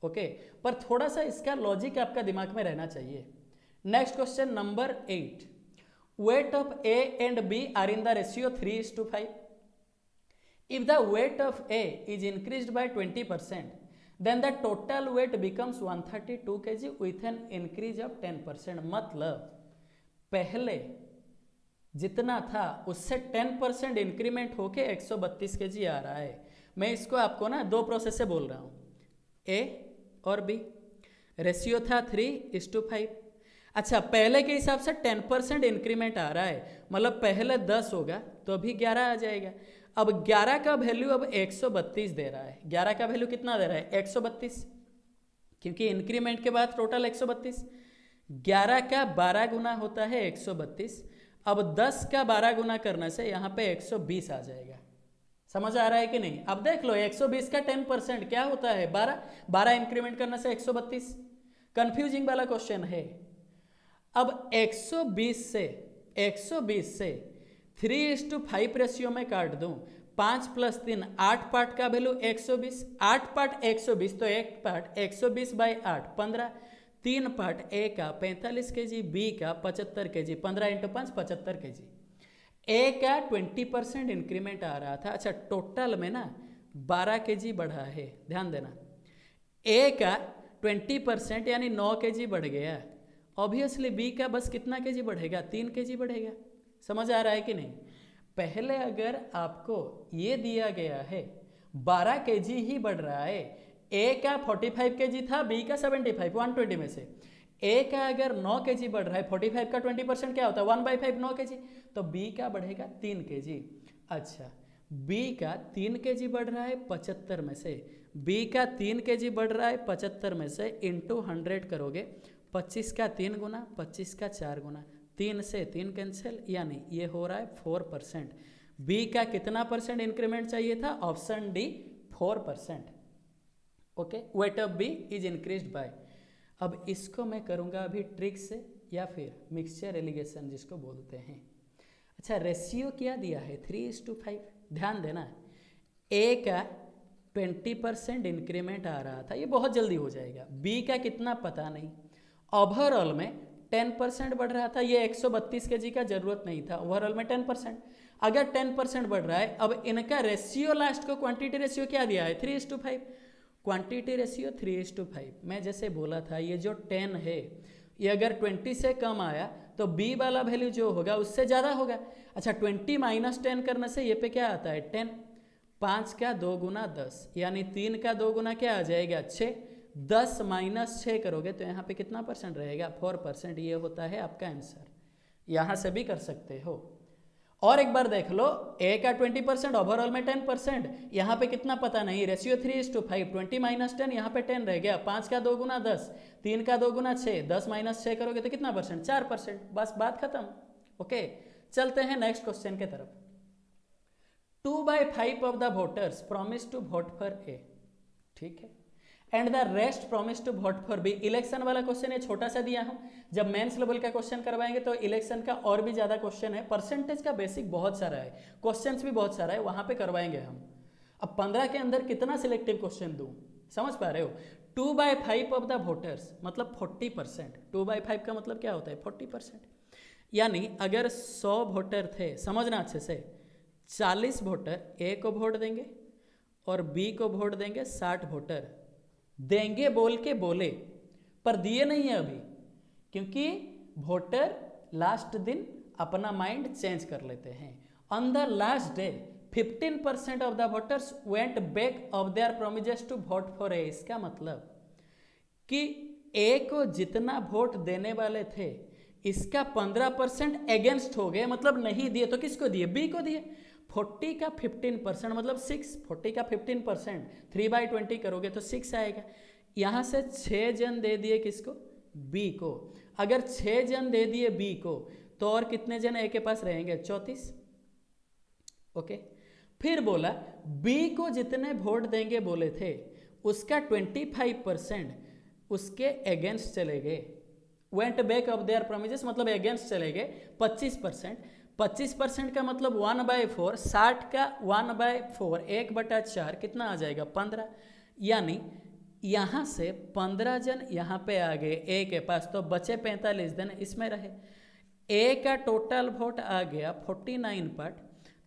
ओके, पर थोड़ा सा इसका लॉजिक आपका दिमाग में रहना चाहिए। Next question number 8, weight of A and B are in the ratio 3:5. If the weight of A is increased by 20%, then the total weight becomes 132 kg with an increase of 10%। मतलब पहले जितना था उससे 10% इंक्रीमेंट होके 132 kg आ रहा है। मैं इसको आपको ना 2 प्रोसेस से बोल रहा हूँ, A और B। रेशियो था 3:5। अच्छा, पहले के हिसाब से 10% इंक्रीमेंट आ रहा है, मतलब पहले 10 होगा तो अभी 11 आ जाएगा। अब 11 का वैल्यू अब 132 दे रहा है। 11 का वैल्यू कितना दे रहा है, 132, क्योंकि इंक्रीमेंट के बाद टोटल 132। 11 का 12 गुना होता है 132। अब 10 का 12 गुना करने से यहाँ पे 120 आ जाएगा। समझ आ रहा है कि नहीं? अब देख लो 120 का 10% क्या होता है, 12 इंक्रीमेंट करने से 132। कंफ्यूजिंग वाला क्वेश्चन है। अब 120 से 3:5 रेशियो में काट दूं, 5 + 3 8 पार्ट का वैल्यू 120, 8 पार्ट 120 तो 1 पार्ट 120/8 15, 3 पार्ट A का 45 kg, B का 75 kg, 15 × 5 75 kg। A का 20% इंक्रीमेंट आ रहा था। अच्छा, टोटल में ना 12 kg बढ़ा है, ध्यान देना। A का 20% यानी 9 kg बढ़ गया। ऑब्वियसली B का बस कितना kg बढ़ेगा, 3 kg बढ़ेगा। समझ आ रहा है कि नहीं? पहले अगर आपको ये दिया गया है 12 kg ही बढ़ रहा है, A का 45 kg था, B का 75, 120 में से A का अगर 9 kg बढ़ रहा है, 45 का 20% क्या होता है, 1/5 9 kg, तो B का बढ़ेगा 3 kg। अच्छा, B का 3 kg बढ़ रहा है 75 में से, B का 3 kg बढ़ रहा है 75 में से, इंटू 100 करोगे, 25 का 3 गुना, 25 का 4 गुना, 3 से 3 कैंसिल, यानी ये हो रहा है 4%। B का कितना परसेंट इंक्रीमेंट चाहिए था, option D 4%। Okay, weight of B is increased by. अब इसको मैं करूँगा अभी ट्रिक से या फिर मिक्सचर एलिगेशन जिसको बोलते हैं। अच्छा, रेशियो क्या दिया है, 3:5। ध्यान देना, A का 20% इंक्रीमेंट आ रहा था, ये बहुत जल्दी हो जाएगा। B का कितना पता नहीं। ओवरऑल में 10% बढ़ रहा था, ये 132 kg का जरूरत नहीं था, ओवरऑल में 10%। अगर 10% बढ़ रहा है, अब इनका रेशियो लास्ट को क्वांटिटी रेशियो क्या दिया है, 3:5। Quantity ratio 3:5। मैं जैसे बोला था ये जो 10 है ये अगर 20 से कम आया तो बी वाला वैल्यू जो होगा उससे ज़्यादा होगा। अच्छा 20 माइनस 10 करने से ये पे क्या आता है 10, 5 का 2 गुना 10 यानी 3 का 2 गुना क्या आ जाएगा 6, 10 माइनस 6 करोगे तो यहाँ पे कितना परसेंट रहेगा 4%। ये होता है आपका आंसर। यहाँ से भी कर सकते हो। और एक बार देख लो, ए का 20%, ओवरऑल में 10%, यहाँ पे कितना पता नहीं, रेशियो 3:5, 20 माइनस 10 यहाँ पे 10 रह गया, 5 का 2 गुना 10, 3 का 2 गुना 6, 10 माइनस 6 करोगे तो कितना परसेंट 4%। बस बात खत्म। ओके चलते हैं नेक्स्ट क्वेश्चन के तरफ। 2/5 of the voters promise to vote for A, ठीक है, and the rest promise to vote for B. Election वाला क्वेश्चन है, छोटा सा दिया हूं। जब मेंस लेवल का क्वेश्चन करवाएंगे तो इलेक्शन का और भी ज्यादा क्वेश्चन है, परसेंटेज का बेसिक बहुत सारा है, क्वेश्चंस भी बहुत सारा है, वहां पे करवाएंगे हम। अब 15 के अंदर कितना सिलेक्टिव क्वेश्चन दूं, समझ पा रहे हो। 2/5 ऑफ द वोटर्स मतलब 40%। 2/5 का मतलब क्या होता है 40%, यानी अगर 100 वोटर थे, समझना अच्छे से, 40 वोटर ए को वोट देंगे और बी को वोट देंगे, 60 वोटर देंगे बोल के बोले पर दिए नहीं है अभी, क्योंकि वोटर लास्ट दिन अपना माइंड चेंज कर लेते हैं। On the last day 15% of the voters went back of their promises to vote for A. इसका मतलब कि ए को जितना वोट देने वाले थे इसका 15% अगेंस्ट हो गए, मतलब नहीं दिए, तो किसको दिए बी को दिए। 40 का 15% मतलब 6, 40 का 15%, 3/20 करोगे तो 6 आएगा। यहाँ से 6 जन दे दिए किसको बी को, अगर 6 जन दे दिए बी को तो और कितने जन ए के पास रहेंगे 34। ओके फिर बोला बी को जितने वोट देंगे बोले थे उसका 25% उसके अगेंस्ट चले गए, went back of their promises मतलब अगेंस्ट चले गए 25%। 25% का मतलब 1/4, 60 का 1/4, 1/4 कितना आ जाएगा 15, यानी यहाँ से 15 जन यहाँ पे आ गए ए के पास, तो बचे 45 जन इसमें रहे। ए का टोटल वोट आ गया 49 पार्ट,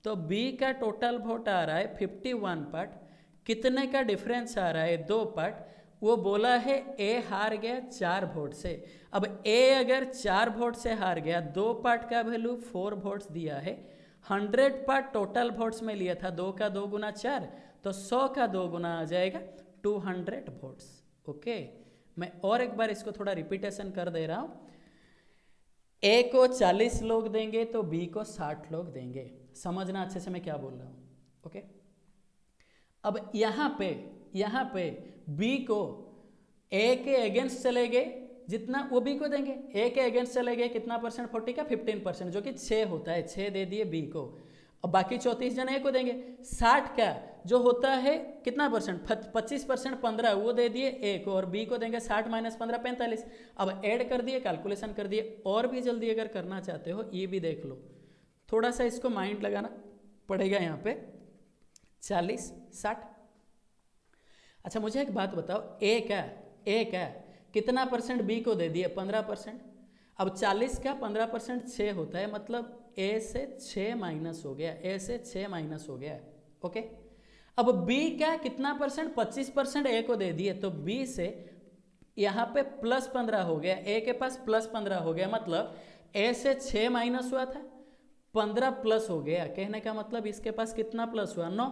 तो बी का टोटल वोट आ रहा है 51 पार्ट। कितने का डिफरेंस आ रहा है 2 पार्ट। वो बोला है ए हार गया 4 वोट से। अब ए अगर 4 वोट से हार गया, 2 पार्ट का वैल्यू 4 वोट्स दिया है, 100 पार्ट टोटल वोट्स में लिया था, 2 का 2 गुना 4, तो 100 का 2 गुना आ जाएगा 200 वोट्स। ओके मैं और एक बार इसको थोड़ा रिपीटेशन कर दे रहा हूँ। ए को 40 लोग देंगे तो बी को 60 लोग देंगे, समझना अच्छे से मैं क्या बोल रहा हूँ। ओके अब यहाँ पे बी को ए के अगेंस्ट चले गए, जितना वो बी को देंगे, ए के अगेंस्ट चले गए कितना परसेंट 40 का 15%, जो कि 6 होता है, 6 दे दिए बी को, और बाकी 34 जन ए को देंगे। 60 का जो होता है कितना परसेंट 25%, 15 वो दे दिए ए को और बी को देंगे 60 माइनस 15 45। अब ऐड कर दिए, कैलकुलेशन कर दिए। और भी जल्दी अगर करना चाहते हो ये भी देख लो, थोड़ा सा इसको माइंड लगाना पड़ेगा। यहाँ पे 40 60। अच्छा मुझे एक बात बताओ, ए का कितना परसेंट बी को दे दिए 15%। अब 40 का 15% 6 होता है, मतलब ए से 6 माइनस हो गया, ए से 6 माइनस हो गया। ओके अब बी का कितना परसेंट 25% ए को दे दिए, तो बी से यहाँ पे +15 हो गया, ए के पास +15 हो गया, मतलब ए से 6 माइनस हुआ था 15 प्लस हो गया। कहने का मतलब इसके पास कितना प्लस हुआ 9,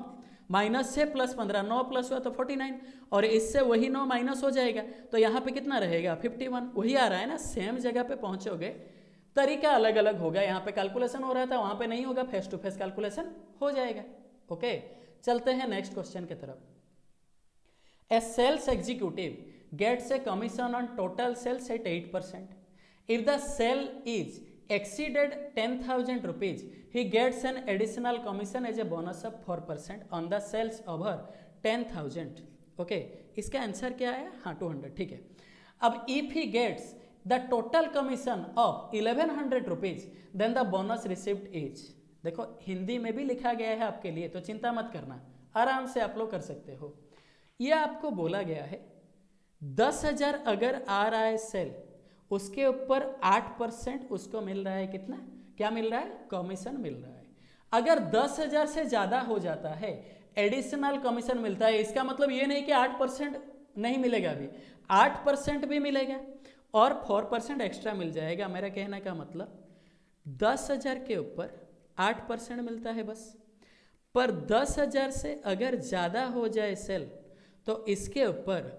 माइनस से +15, 9 प्लस हुआ तो 49, और इससे वही 9 माइनस हो जाएगा, तो यहाँ पे कितना रहेगा 51। वही आ रहा है ना, सेम जगह पे पहुंचोगे, तरीका अलग अलग होगा। यहाँ पे कैलकुलेशन हो रहा था, वहाँ पे नहीं होगा, फेस टू फेस कैलकुलेशन हो जाएगा। ओके चलते हैं नेक्स्ट क्वेश्चन की तरफ। A sales executive gets a commission on total sales at 8%। If the sale is exceeded 10,000 rupees, he gets an additional commission as a bonus of 4% on the sales over 10,000। Okay इसका answer क्या है, हाँ 200, ठीक है। अब if he gets the total commission of 1100 rupees, then the bonus received is, देखो हिंदी में भी लिखा गया है आपके लिए, तो चिंता मत करना, आराम से आप लोग कर सकते हो। यह आपको बोला गया है 10,000 अगर आ रहा है सेल, उसके ऊपर 8% उसको मिल रहा है, कितना क्या मिल रहा है कमीशन मिल रहा है। अगर 10,000 से ज़्यादा हो जाता है एडिशनल कमीशन मिलता है। इसका मतलब ये नहीं कि 8% नहीं मिलेगा, अभी 8% भी मिलेगा, और 4% एक्स्ट्रा मिल जाएगा। मेरा कहने का मतलब 10,000 के ऊपर 8% मिलता है बस। पर 10,000 से अगर ज़्यादा हो जाए सेल तो इसके ऊपर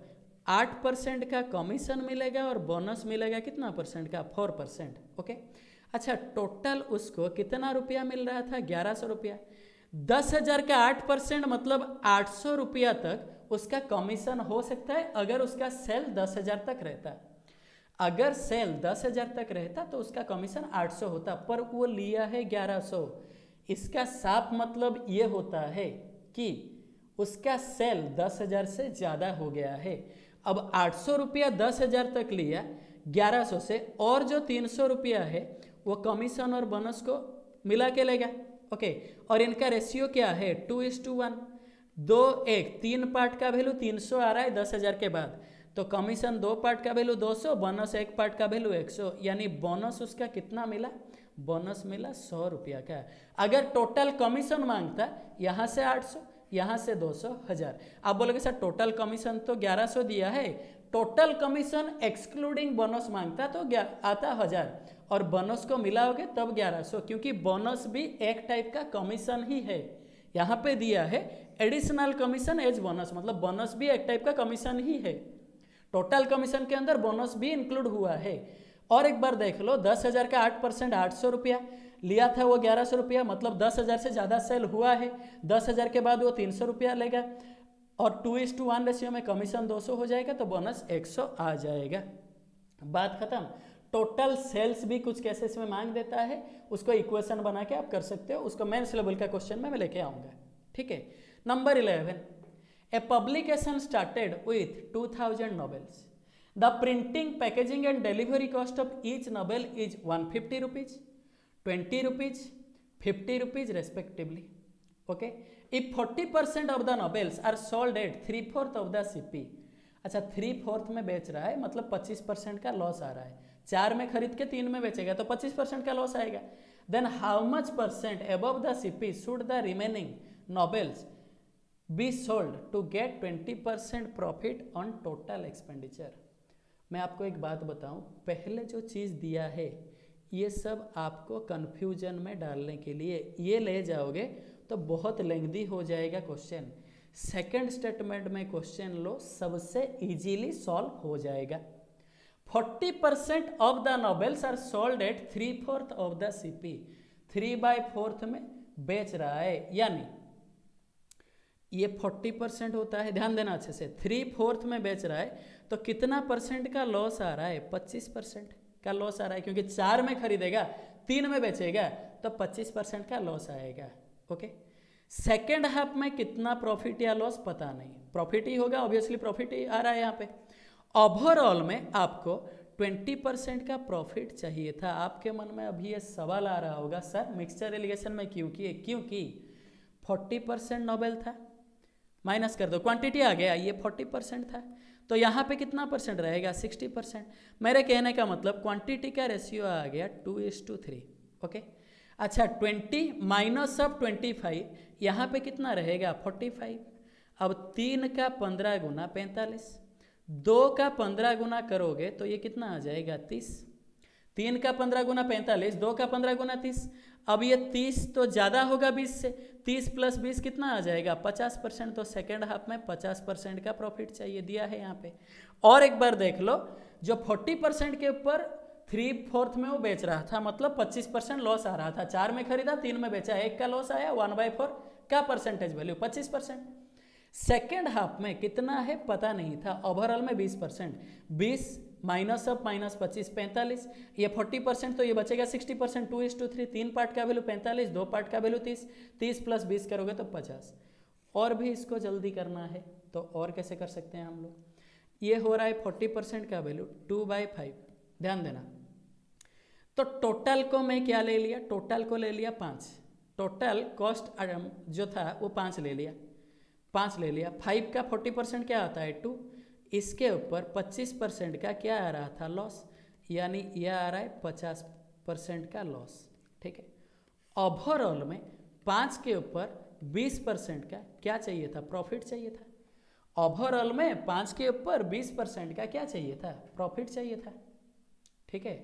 8% का कमीशन मिलेगा और बोनस मिलेगा कितना परसेंट का, 4%। ओके, अच्छा टोटल उसको कितना रुपया मिल रहा था, 1100 रुपया। 10,000 का 8% मतलब 800 रुपया तक उसका कमीशन हो सकता है अगर उसका सेल 10,000 तक रहता। अगर सेल 10,000 तक रहता तो उसका कमीशन 800 होता, पर वो लिया है 1100। इसका साफ मतलब ये होता है कि उसका सेल 10,000 से ज़्यादा हो गया है। अब 800 रुपया 10,000 तक लिया 1100 से, और जो 300 रुपया है वो कमीशन और बोनस को मिला के लेगा। ओके, और इनका रेशियो क्या है, 2:1। 2:1, 3 पार्ट का वैल्यू 300 आ रहा है 10,000 के बाद, तो कमीशन 2 पार्ट का वैल्यू 200, बोनस 1 पार्ट का वैल्यू 100, यानी बोनस उसका कितना मिला, बोनस मिला 100 रुपया का। अगर टोटल कमीशन मांगता यहाँ से 800, यहाँ से 200, 1000। आप बोलोगे सर टोटल कमीशन तो 1100 दिया है, टोटल कमीशन एक्सक्लूडिंग बोनस मांगता तो आता 1000, और बोनस को मिलाओगे तब 1100, क्योंकि बोनस भी एक टाइप का कमीशन ही है। यहाँ पे दिया है एडिशनल कमीशन एज बोनस, मतलब बोनस भी एक टाइप का कमीशन ही है। टोटल कमीशन के अंदर बोनस भी इंक्लूड हुआ है। और एक बार देख लो, 10,000 का 8% 800 रुपया लिया था, वो 1100 रुपया, मतलब 10,000 से ज़्यादा सेल हुआ है। 10,000 के बाद वो 300 रुपया लेगा, और 2:1 रेशियो में कमीशन 200 हो जाएगा, तो बोनस 100 आ जाएगा। बात खत्म। टोटल सेल्स भी कुछ केसेस में मांग देता है, उसको इक्वेशन बना के आप कर सकते हो, उसको मेंस लेवल का क्वेश्चन में मैं लेके आऊँगा। ठीक है, number 11, a publication started with 2000 novels. The printing, packaging and delivery cost of each novel is 150 rupees, 20 rupees, 50 rupees respectively. Okay, if 40% of the novels are sold at 3/4 of the CP, अच्छा 3/4 में बेच रहा है मतलब 25% का loss आ रहा है। 4 में खरीद के 3 में बेचेगा तो 25% का लॉस आएगा। Then how much percent above the CP should the remaining novels be sold to get 20% profit on total expenditure. मैं आपको एक बात बताऊं, पहले जो चीज़ दिया है ये सब आपको कन्फ्यूजन में डालने के लिए, ये ले जाओगे तो बहुत लेंथी हो जाएगा क्वेश्चन। सेकंड स्टेटमेंट में क्वेश्चन लो, सबसे इजीली सॉल्व हो जाएगा। 40% of the novels are sold at 3/4 of the CP, 3/4 में बेच रहा है, यानी ये 40% होता है, ध्यान देना अच्छे से। 3/4 में बेच रहा है तो कितना परसेंट का लॉस आ रहा है, 25% का लॉस आ रहा है, क्योंकि 4 में खरीदेगा 3 में बेचेगा तो 25% का लॉस आएगा। ओके, सेकेंड हाफ में कितना प्रॉफिट या लॉस पता नहीं, प्रॉफिट ही होगा, ऑब्वियसली प्रॉफिट ही आ रहा है यहाँ पे। ओवरऑल में आपको 20% का प्रॉफिट चाहिए था। आपके मन में अभी ये सवाल आ रहा होगा, सर मिक्सचर एलिगेशन में क्यों किए, क्योंकि 40% नोबेल था, माइनस कर दो, क्वांटिटी आ गया, ये 40% था, तो यहाँ पे कितना परसेंट रहेगा, 60%। मेरे कहने का मतलब क्वांटिटी का रेशियो आ गया 2:3। ओके, अच्छा 20 माइनस ऑफ 25, यहाँ पे कितना रहेगा, 45। अब 3 का 15 गुना 45, 2 का 15 गुना करोगे तो ये कितना आ जाएगा, 30। 3 का 15 गुना 45, 2 का 15 गुना 30। अब ये 30 तो ज़्यादा होगा 20 से, 30 + 20 कितना आ जाएगा, 50%। तो सेकेंड हाफ में 50% का प्रॉफिट चाहिए, दिया है यहाँ पे। और एक बार देख लो, जो 40% के ऊपर 3/4 में वो बेच रहा था, मतलब 25% लॉस आ रहा था। 4 में खरीदा, 3 में बेचा, 1 का लॉस आया, 1/4 का परसेंटेज वैल्यू 25%। सेकेंड हाफ में कितना है पता नहीं था, ओवरऑल में 20%। 20 माइनस ऑफ माइनस 25, 45, ये 40%, तो ये बचेगा 60%। 2:3, 3 पार्ट का वैल्यू 45, 2 पार्ट का वैल्यू 30, 30 + 20 करोगे तो 50। और भी इसको जल्दी करना है तो और कैसे कर सकते हैं हम लोग, ये हो रहा है 40% का वैल्यू 2/5, ध्यान देना। तो टोटल को मैं क्या ले लिया, टोटल को ले लिया 5, टोटल कॉस्ट जो था वो 5 ले लिया, 5 ले लिया। 5 का 40% क्या आता है, 2। इसके ऊपर 25% का क्या आ रहा था, लॉस, यानी यह आ रहा है 50% का लॉस। ठीक है, ओवरऑल में 5 के ऊपर 20% का क्या चाहिए था, प्रॉफिट चाहिए था। ओवरऑल में 5 के ऊपर 20% का क्या चाहिए था, प्रॉफिट चाहिए था। ठीक है,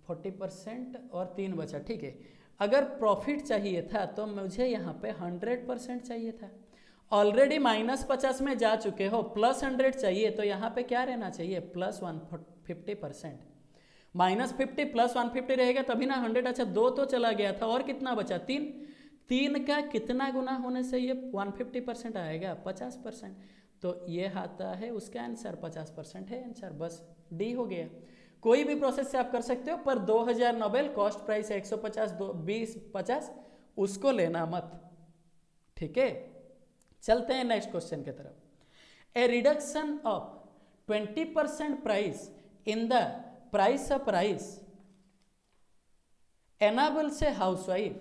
40% और 3 बचा, ठीक है। अगर प्रॉफिट चाहिए था तो मुझे यहाँ पे 100% चाहिए था, ऑलरेडी -50 में जा चुके हो, +100 चाहिए तो यहाँ पे क्या रहना चाहिए, +150%। -50 +150 रहेगा तभी ना 100। अच्छा 2 तो चला गया था और कितना बचा, 3। 3 का कितना गुना होने से ये 150% आएगा, 50%। तो ये आता है उसका आंसर, 50% है आंसर, बस डी हो गया। कोई भी प्रोसेस से आप कर सकते हो, पर 2000 नोबेल कॉस्ट प्राइस है 150, 20, 50, उसको लेना मत, ठीक है। चलते हैं नेक्स्ट क्वेश्चन की तरफ। A reduction of 20% price in the price of rice enables a housewife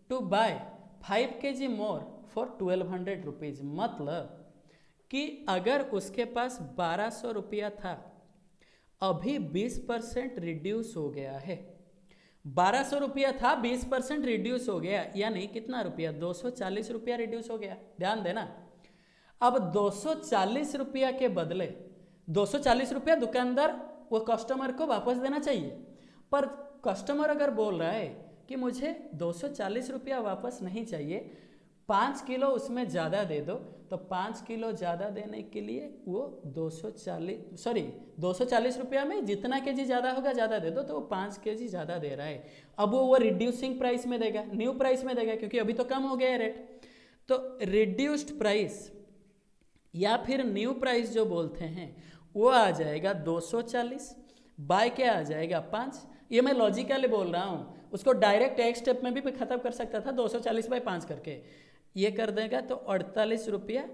to buy 5 kg more for 1200 rupees. मतलब कि अगर उसके पास 1200 रुपया था, अभी 20% रिड्यूस हो गया है। 1200 रुपया था, 20% रिड्यूस हो गया, यानी कितना रुपया, 240 रुपया रिड्यूस हो गया। ध्यान देना, अब 240 रुपया के बदले 240 रुपया दुकानदार वो कस्टमर को वापस देना चाहिए, पर कस्टमर अगर बोल रहा है कि मुझे 240 रुपया वापस नहीं चाहिए, 5 किलो उसमें ज़्यादा दे दो, तो 5 किलो ज़्यादा देने के लिए वो 240 रुपया में जितना केजी ज़्यादा होगा ज़्यादा दे दो, तो वो 5 केजी ज़्यादा दे रहा है। अब वो रिड्यूसिंग प्राइस में देगा, न्यू प्राइस में देगा, क्योंकि अभी तो कम हो गया है रेट। तो रिड्यूस्ड प्राइस या फिर न्यू प्राइस जो बोलते हैं वो आ जाएगा 240 बाय क्या आ जाएगा 5। ये मैं लॉजिकली बोल रहा हूँ, उसको डायरेक्ट एक स्टेप में भी खत्म कर सकता था 240 बाय 5 करके, ये कर देगा तो 48 रुपया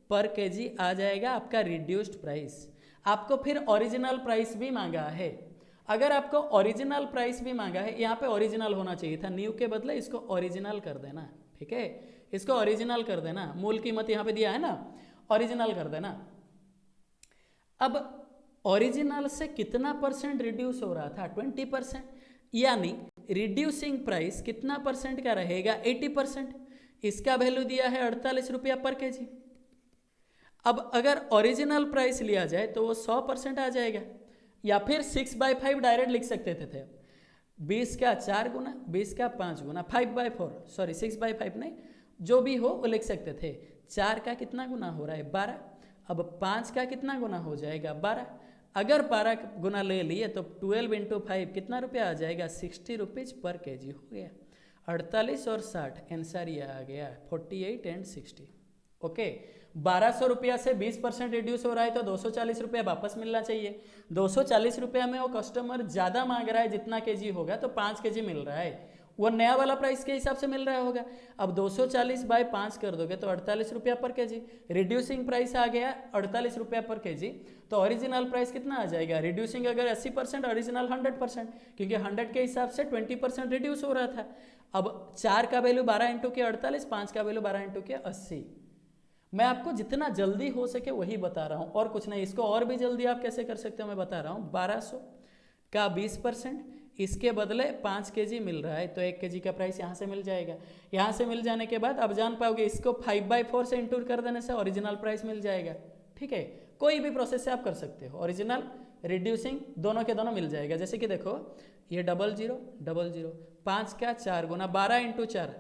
पर केजी आ जाएगा आपका रिड्यूस्ड प्राइस। आपको फिर ओरिजिनल प्राइस भी मांगा है, अगर आपको ओरिजिनल प्राइस भी मांगा है, यहाँ पे ओरिजिनल होना चाहिए था, न्यू के बदले इसको ओरिजिनल कर देना, ठीक है, इसको ओरिजिनल कर देना, मूल कीमत यहाँ पे दिया है ना, ओरिजिनल कर देना। अब ओरिजिनल से कितना परसेंट रिड्यूस हो रहा था, 20%, यानी रिड्यूसिंग प्राइस कितना परसेंट का रहेगा, 80%। इसका वैल्यू दिया है 48 रुपया पर केजी। अब अगर ओरिजिनल प्राइस लिया जाए तो वो 100% आ जाएगा, या फिर 6/5 डायरेक्ट लिख सकते थे, 20 का 4 गुना, 20 का 5 गुना, 5/4, सॉरी 6/5 नहीं, जो भी हो वो लिख सकते थे। 4 का कितना गुना हो रहा है, 12। अब 5 का कितना गुना हो जाएगा, 12। अगर 12 गुना ले लिए तो 12 × 5 कितना रुपया आ जाएगा, 60 रुपीज पर केजी हो गया। 48 और 60 आंसर ये आ गया, 48 एंड 60। ओके, 1200 रुपया से 20% रिड्यूस हो रहा है तो 240 रुपया वापस मिलना चाहिए। 240 रुपया में वो कस्टमर ज़्यादा मांग रहा है, जितना केजी होगा तो 5 केजी मिल रहा है, वो नया वाला प्राइस के हिसाब से मिल रहा होगा। अब 240 बाय 5 कर दोगे तो 48 रुपया पर केजी, रिड्यूसिंग प्राइस आ गया 48 रुपया पर केजी। तो ओरिजिनल प्राइस कितना आ जाएगा, रिड्यूसिंग अगर 80%, ओरिजिनल 100%, क्योंकि 100 के हिसाब से 20% रिड्यूस हो रहा था। अब 4 का वैल्यू 12 × के 48, 5 का वैल्यू 12 × के 80। मैं आपको जितना जल्दी हो सके वही बता रहा हूँ और कुछ नहीं। इसको और भी जल्दी आप कैसे कर सकते हो मैं बता रहा हूँ। 1200 का 20%, इसके बदले 5 केजी मिल रहा है तो 1 केजी का प्राइस यहाँ से मिल जाएगा। यहाँ से मिल जाने के बाद अब जान पाओगे इसको 5/4 से इंटू कर देने से ओरिजिनल प्राइस मिल जाएगा। ठीक है, कोई भी प्रोसेस से आप कर सकते हो, ओरिजिनल रिड्यूसिंग दोनों के दोनों मिल जाएगा। जैसे कि देखो ये 00 00, 5 का 4 गुना 12 × 4,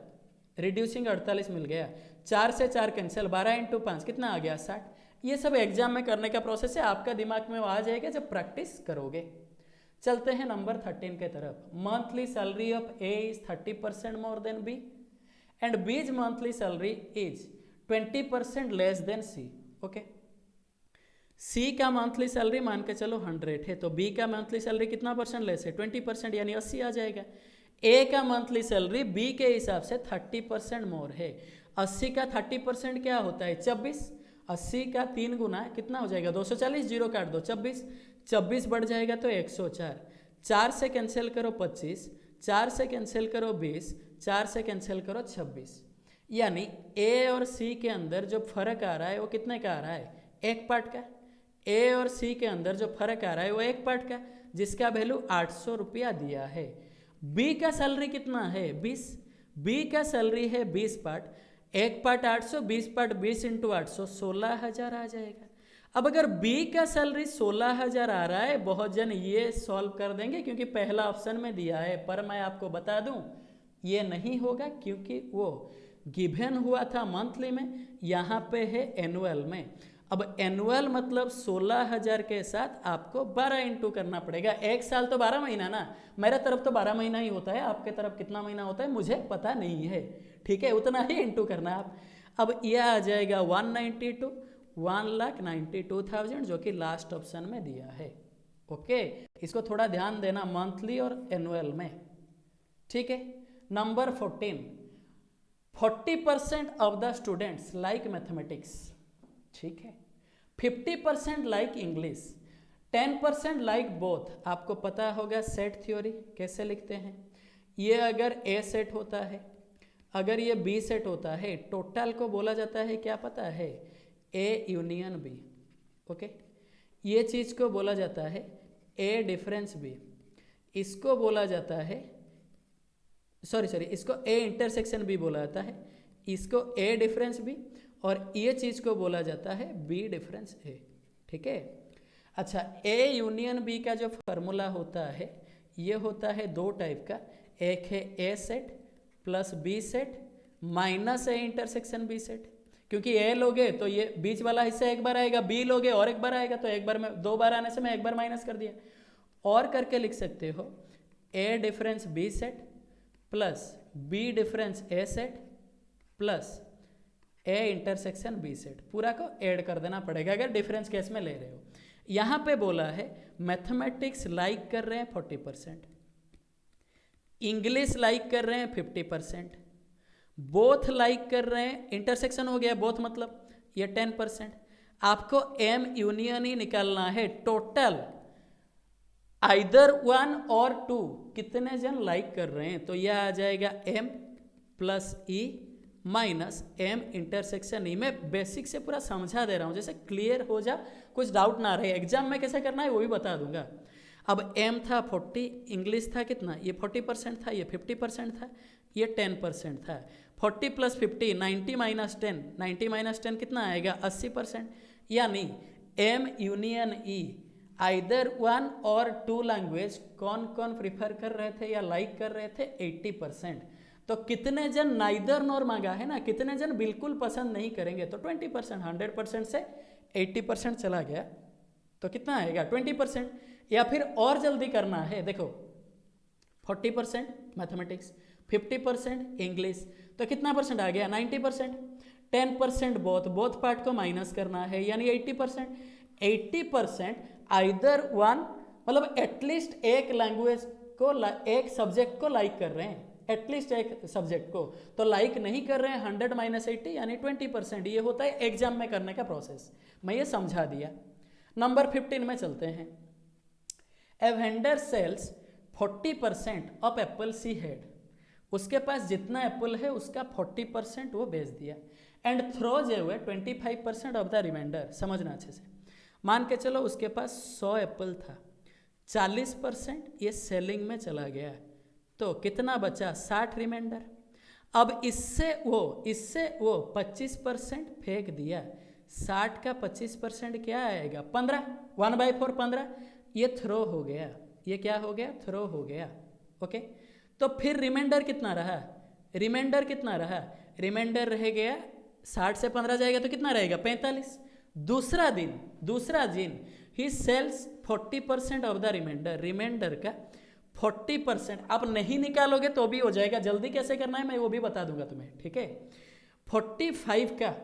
रिड्यूसिंग 48 मिल गया। 4 से 4 कैंसिल, 12 × 5 कितना आ गया 60। ये सब एग्जाम में करने का प्रोसेस है, आपका दिमाग में वो आ जाएगा जब प्रैक्टिस करोगे। चलते हैं नंबर 13 के तरफ। Monthly salary of A is 30% more than B and B's monthly salary is 20% less than C. Okay, C का मंथली सैलरी मान के चलो 100 है तो बी का मंथली सैलरी कितना परसेंट लेस है, 20%, यानी 80 आ जाएगा। ए का मंथली सैलरी बी के हिसाब से 30% मोर है। 80 का 30% क्या होता है 26, 80 का 3 गुना कितना हो जाएगा 240, जीरो काट दो 26, 26 बढ़ जाएगा तो 104, 4 से कैंसिल करो 25, 4 से कैंसिल करो 20, 4 से कैंसिल करो 26। यानी ए और सी के अंदर जो फर्क आ रहा है वो कितने का आ रहा है, एक पार्ट का। ए और सी के अंदर जो फर्क आ रहा है वो एक पार्ट का, जिसका वैल्यू 800 रुपया दिया है। बी का सैलरी कितना है 20, बी का सैलरी है 20 पार्ट, एक पार्ट 800, 20 पार्ट 20 × 800, 16,000 आ जाएगा। अब अगर बी का सैलरी 16,000 आ रहा है, बहुत जन ये सॉल्व कर देंगे क्योंकि पहला ऑप्शन में दिया है, पर मैं आपको बता दूं ये नहीं होगा क्योंकि वो गिवन हुआ था मंथली में, यहाँ पे है एनुअल में। अब एनुअल मतलब 16,000 के साथ आपको 12 इंटू करना पड़ेगा। एक साल तो 12 महीना ना, मेरे तरफ तो 12 महीना ही होता है, आपके तरफ कितना महीना होता है मुझे पता नहीं है, ठीक है, उतना ही इंटू करना है आप। अब यह आ जाएगा 192, 1,92,000 जो कि लास्ट ऑप्शन में दिया है। ओके, इसको थोड़ा ध्यान देना मंथली और एनुअल में, ठीक है। Number 14, 40% of the students like mathematics, ठीक है, 50% लाइक इंग्लिश, 10% लाइक बोथ। आपको पता होगा सेट थ्योरी कैसे लिखते हैं। ये अगर ए सेट होता है, अगर ये बी सेट होता है, टोटल को बोला जाता है क्या पता है, ए यूनियन बी। ओके, ये चीज़ को बोला जाता है ए डिफरेंस बी, इसको बोला जाता है सॉरी इसको ए इंटरसेक्शन बी बोला जाता है, इसको ए डिफरेंस बी, और ये चीज़ को बोला जाता है बी डिफरेंस ए, ठीक है। अच्छा, ए यूनियन बी का जो फार्मूला होता है ये होता है दो टाइप का, एक है A set plus B set minus A intersection B set. क्योंकि ए लोगे तो ये बीच वाला हिस्सा एक बार आएगा, बी लोगे और एक बार आएगा, तो एक बार में दो बार आने से मैं एक बार माइनस कर दिया, और करके लिख सकते हो A difference B set plus B difference A set plus A intersection B set, पूरा को ऐड कर देना पड़ेगा अगर डिफरेंस केस में ले रहे हो। यहाँ पे बोला है मैथमेटिक्स लाइक कर रहे हैं 40%, इंग्लिश लाइक कर रहे हैं 50%, बोथ लाइक कर रहे हैं, इंटरसेक्शन हो गया बोथ मतलब ये 10%। आपको एम यूनियन ही निकालना है, टोटल आइदर 1 और 2 कितने जन लाइक कर रहे हैं, तो यह आ जाएगा M plus E minus M intersection E. मैं बेसिक से पूरा समझा दे रहा हूँ जैसे क्लियर हो जा, कुछ डाउट ना रहे, एग्जाम में कैसे करना है वो भी बता दूंगा। अब एम था 40, इंग्लिश था कितना, ये 40% था, ये 50% था, ये 10% था। 40 प्लस 50 90 माइनस 10, 90 माइनस 10 कितना आएगा 80%। यानी एम यूनियन ई आइदर 1 और 2 लैंग्वेज कौन कौन प्रिफर कर रहे थे या लाइक कर रहे थे 80%। तो कितने जन नाइदर नॉर मांगा है ना, कितने जन बिल्कुल पसंद नहीं करेंगे, तो 20%, 100% से 80% चला गया तो कितना आएगा 20%। या फिर और जल्दी करना है, देखो 40% मैथमेटिक्स, 50% इंग्लिश, तो कितना परसेंट आ गया 90%, 10% बोथ पार्ट को माइनस करना है यानी 80%। 80% आइदर 1 मतलब एटलीस्ट एक लैंग्वेज को, एक सब्जेक्ट को लाइक कर रहे हैं, एटलीस्ट एक सब्जेक्ट को, तो लाइक नहीं कर रहे हैं 100 माइनस 80 यानी 20%। ये होता है एग्जाम में करने का प्रोसेस, मैं ये समझा दिया। नंबर 15 में चलते हैं। A vendor sells 40% of apples he had, उसके पास जितना एप्पल है उसका 40% वो बेच दिया, and throws away 25% of the remainder. समझना अच्छे से, मान के चलो उसके पास 100 एप्पल था, 40% ये सेलिंग में चला गया, तो कितना बचा 60 रिमाइंडर। अब इससे वो 25% फेंक दिया, 60 का 25% क्या आएगा 15, 1/4 15, ये थ्रो हो गया, ये क्या हो गया थ्रो हो गया। ओके, तो फिर रिमाइंडर कितना रहा, रिमाइंडर रह गया 60 से 15 जाएगा तो कितना रहेगा 45। दूसरा दिन ही सेल्स 40% ऑफ द रिमाइंडर का 40% आप नहीं निकालोगे तो भी हो जाएगा, जल्दी कैसे करना है मैं वो भी बता दूंगा तुम्हें, ठीक है। 45 का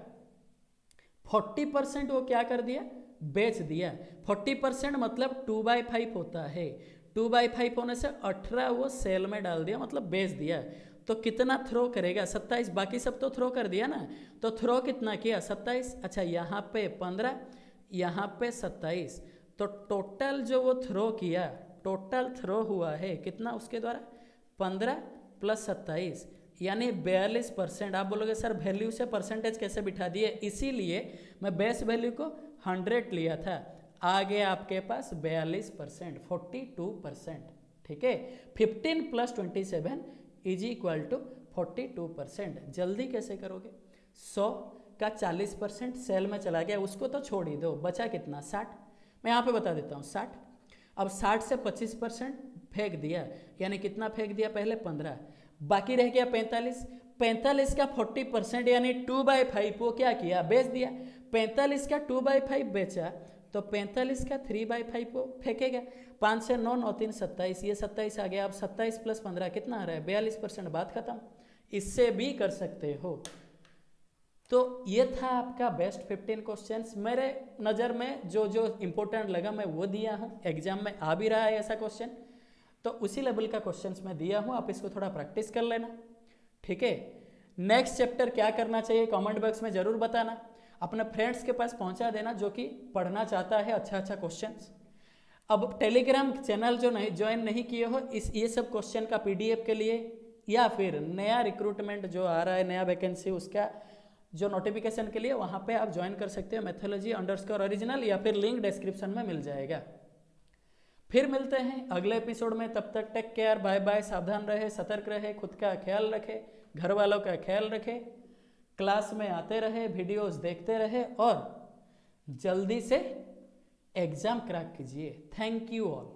40% वो क्या कर दिया बेच दिया, 40% मतलब 2/5 होता है, 2/5 होने से 18 वो सेल में डाल दिया मतलब बेच दिया, तो कितना थ्रो करेगा 27, बाकी सब तो थ्रो कर दिया ना, तो थ्रो कितना किया 27। अच्छा, यहाँ पे 15, यहाँ पे 27, तो टोटल जो वो थ्रो किया, टोटल थ्रो हुआ है कितना उसके द्वारा 15 प्लस 27 यानी 42%। आप बोलोगे सर वैल्यू से परसेंटेज कैसे बिठा दिए, इसीलिए मैं बेस वैल्यू को 100 लिया था, आ गया आपके पास 42%, 42%, ठीक है। 15 प्लस 27 इज इक्वल टू 42%। जल्दी कैसे करोगे, 100 का 40% सेल में चला गया, उसको तो छोड़ ही दो, बचा कितना 60। मैं यहाँ पे बता देता हूँ 60। अब 60 से 25% फेंक दिया, यानी कितना फेंक दिया पहले 15, बाकी रह गया 45। 45 का 40% यानी 2/5 वो क्या किया, बेच दिया। 45 का 2/5 बेचा तो 45 का 3/5 वो फेंकेगा। 5 से 9, 9 3 27, ये 27 आ गया। अब 27 + 15 कितना आ रहा है, 42%, बात खत्म। इससे भी कर सकते हो। तो ये था आपका बेस्ट 15 क्वेश्चंस। मेरे नज़र में जो जो इम्पोर्टेंट लगा मैं वो दिया हूँ। एग्जाम में आ भी रहा है ऐसा क्वेश्चन, तो उसी लेवल का क्वेश्चंस मैं दिया हूँ, आप इसको थोड़ा प्रैक्टिस कर लेना, ठीक है। नेक्स्ट चैप्टर क्या करना चाहिए कमेंट बॉक्स में ज़रूर बताना, अपने फ्रेंड्स के पास पहुँचा देना जो कि पढ़ना चाहता है अच्छा अच्छा क्वेश्चंस। अब टेलीग्राम चैनल जो नहीं ज्वाइन नहीं किए हो, ये सब क्वेश्चन का PDF के लिए या फिर नया रिक्रूटमेंट जो आ रहा है, नया वैकेंसी, उसका जो नोटिफिकेशन के लिए वहाँ पे आप ज्वाइन कर सकते हो, मैथोलॉजी_ओरिजिनल, या फिर लिंक डिस्क्रिप्शन में मिल जाएगा। फिर मिलते हैं अगले एपिसोड में, तब तक टेक केयर, बाय बाय। सावधान रहे, सतर्क रहे, खुद का ख्याल रखे, घर वालों का ख्याल रखे, क्लास में आते रहे, वीडियोस देखते रहे और जल्दी से एग्जाम क्रैक कीजिए। Thank you all.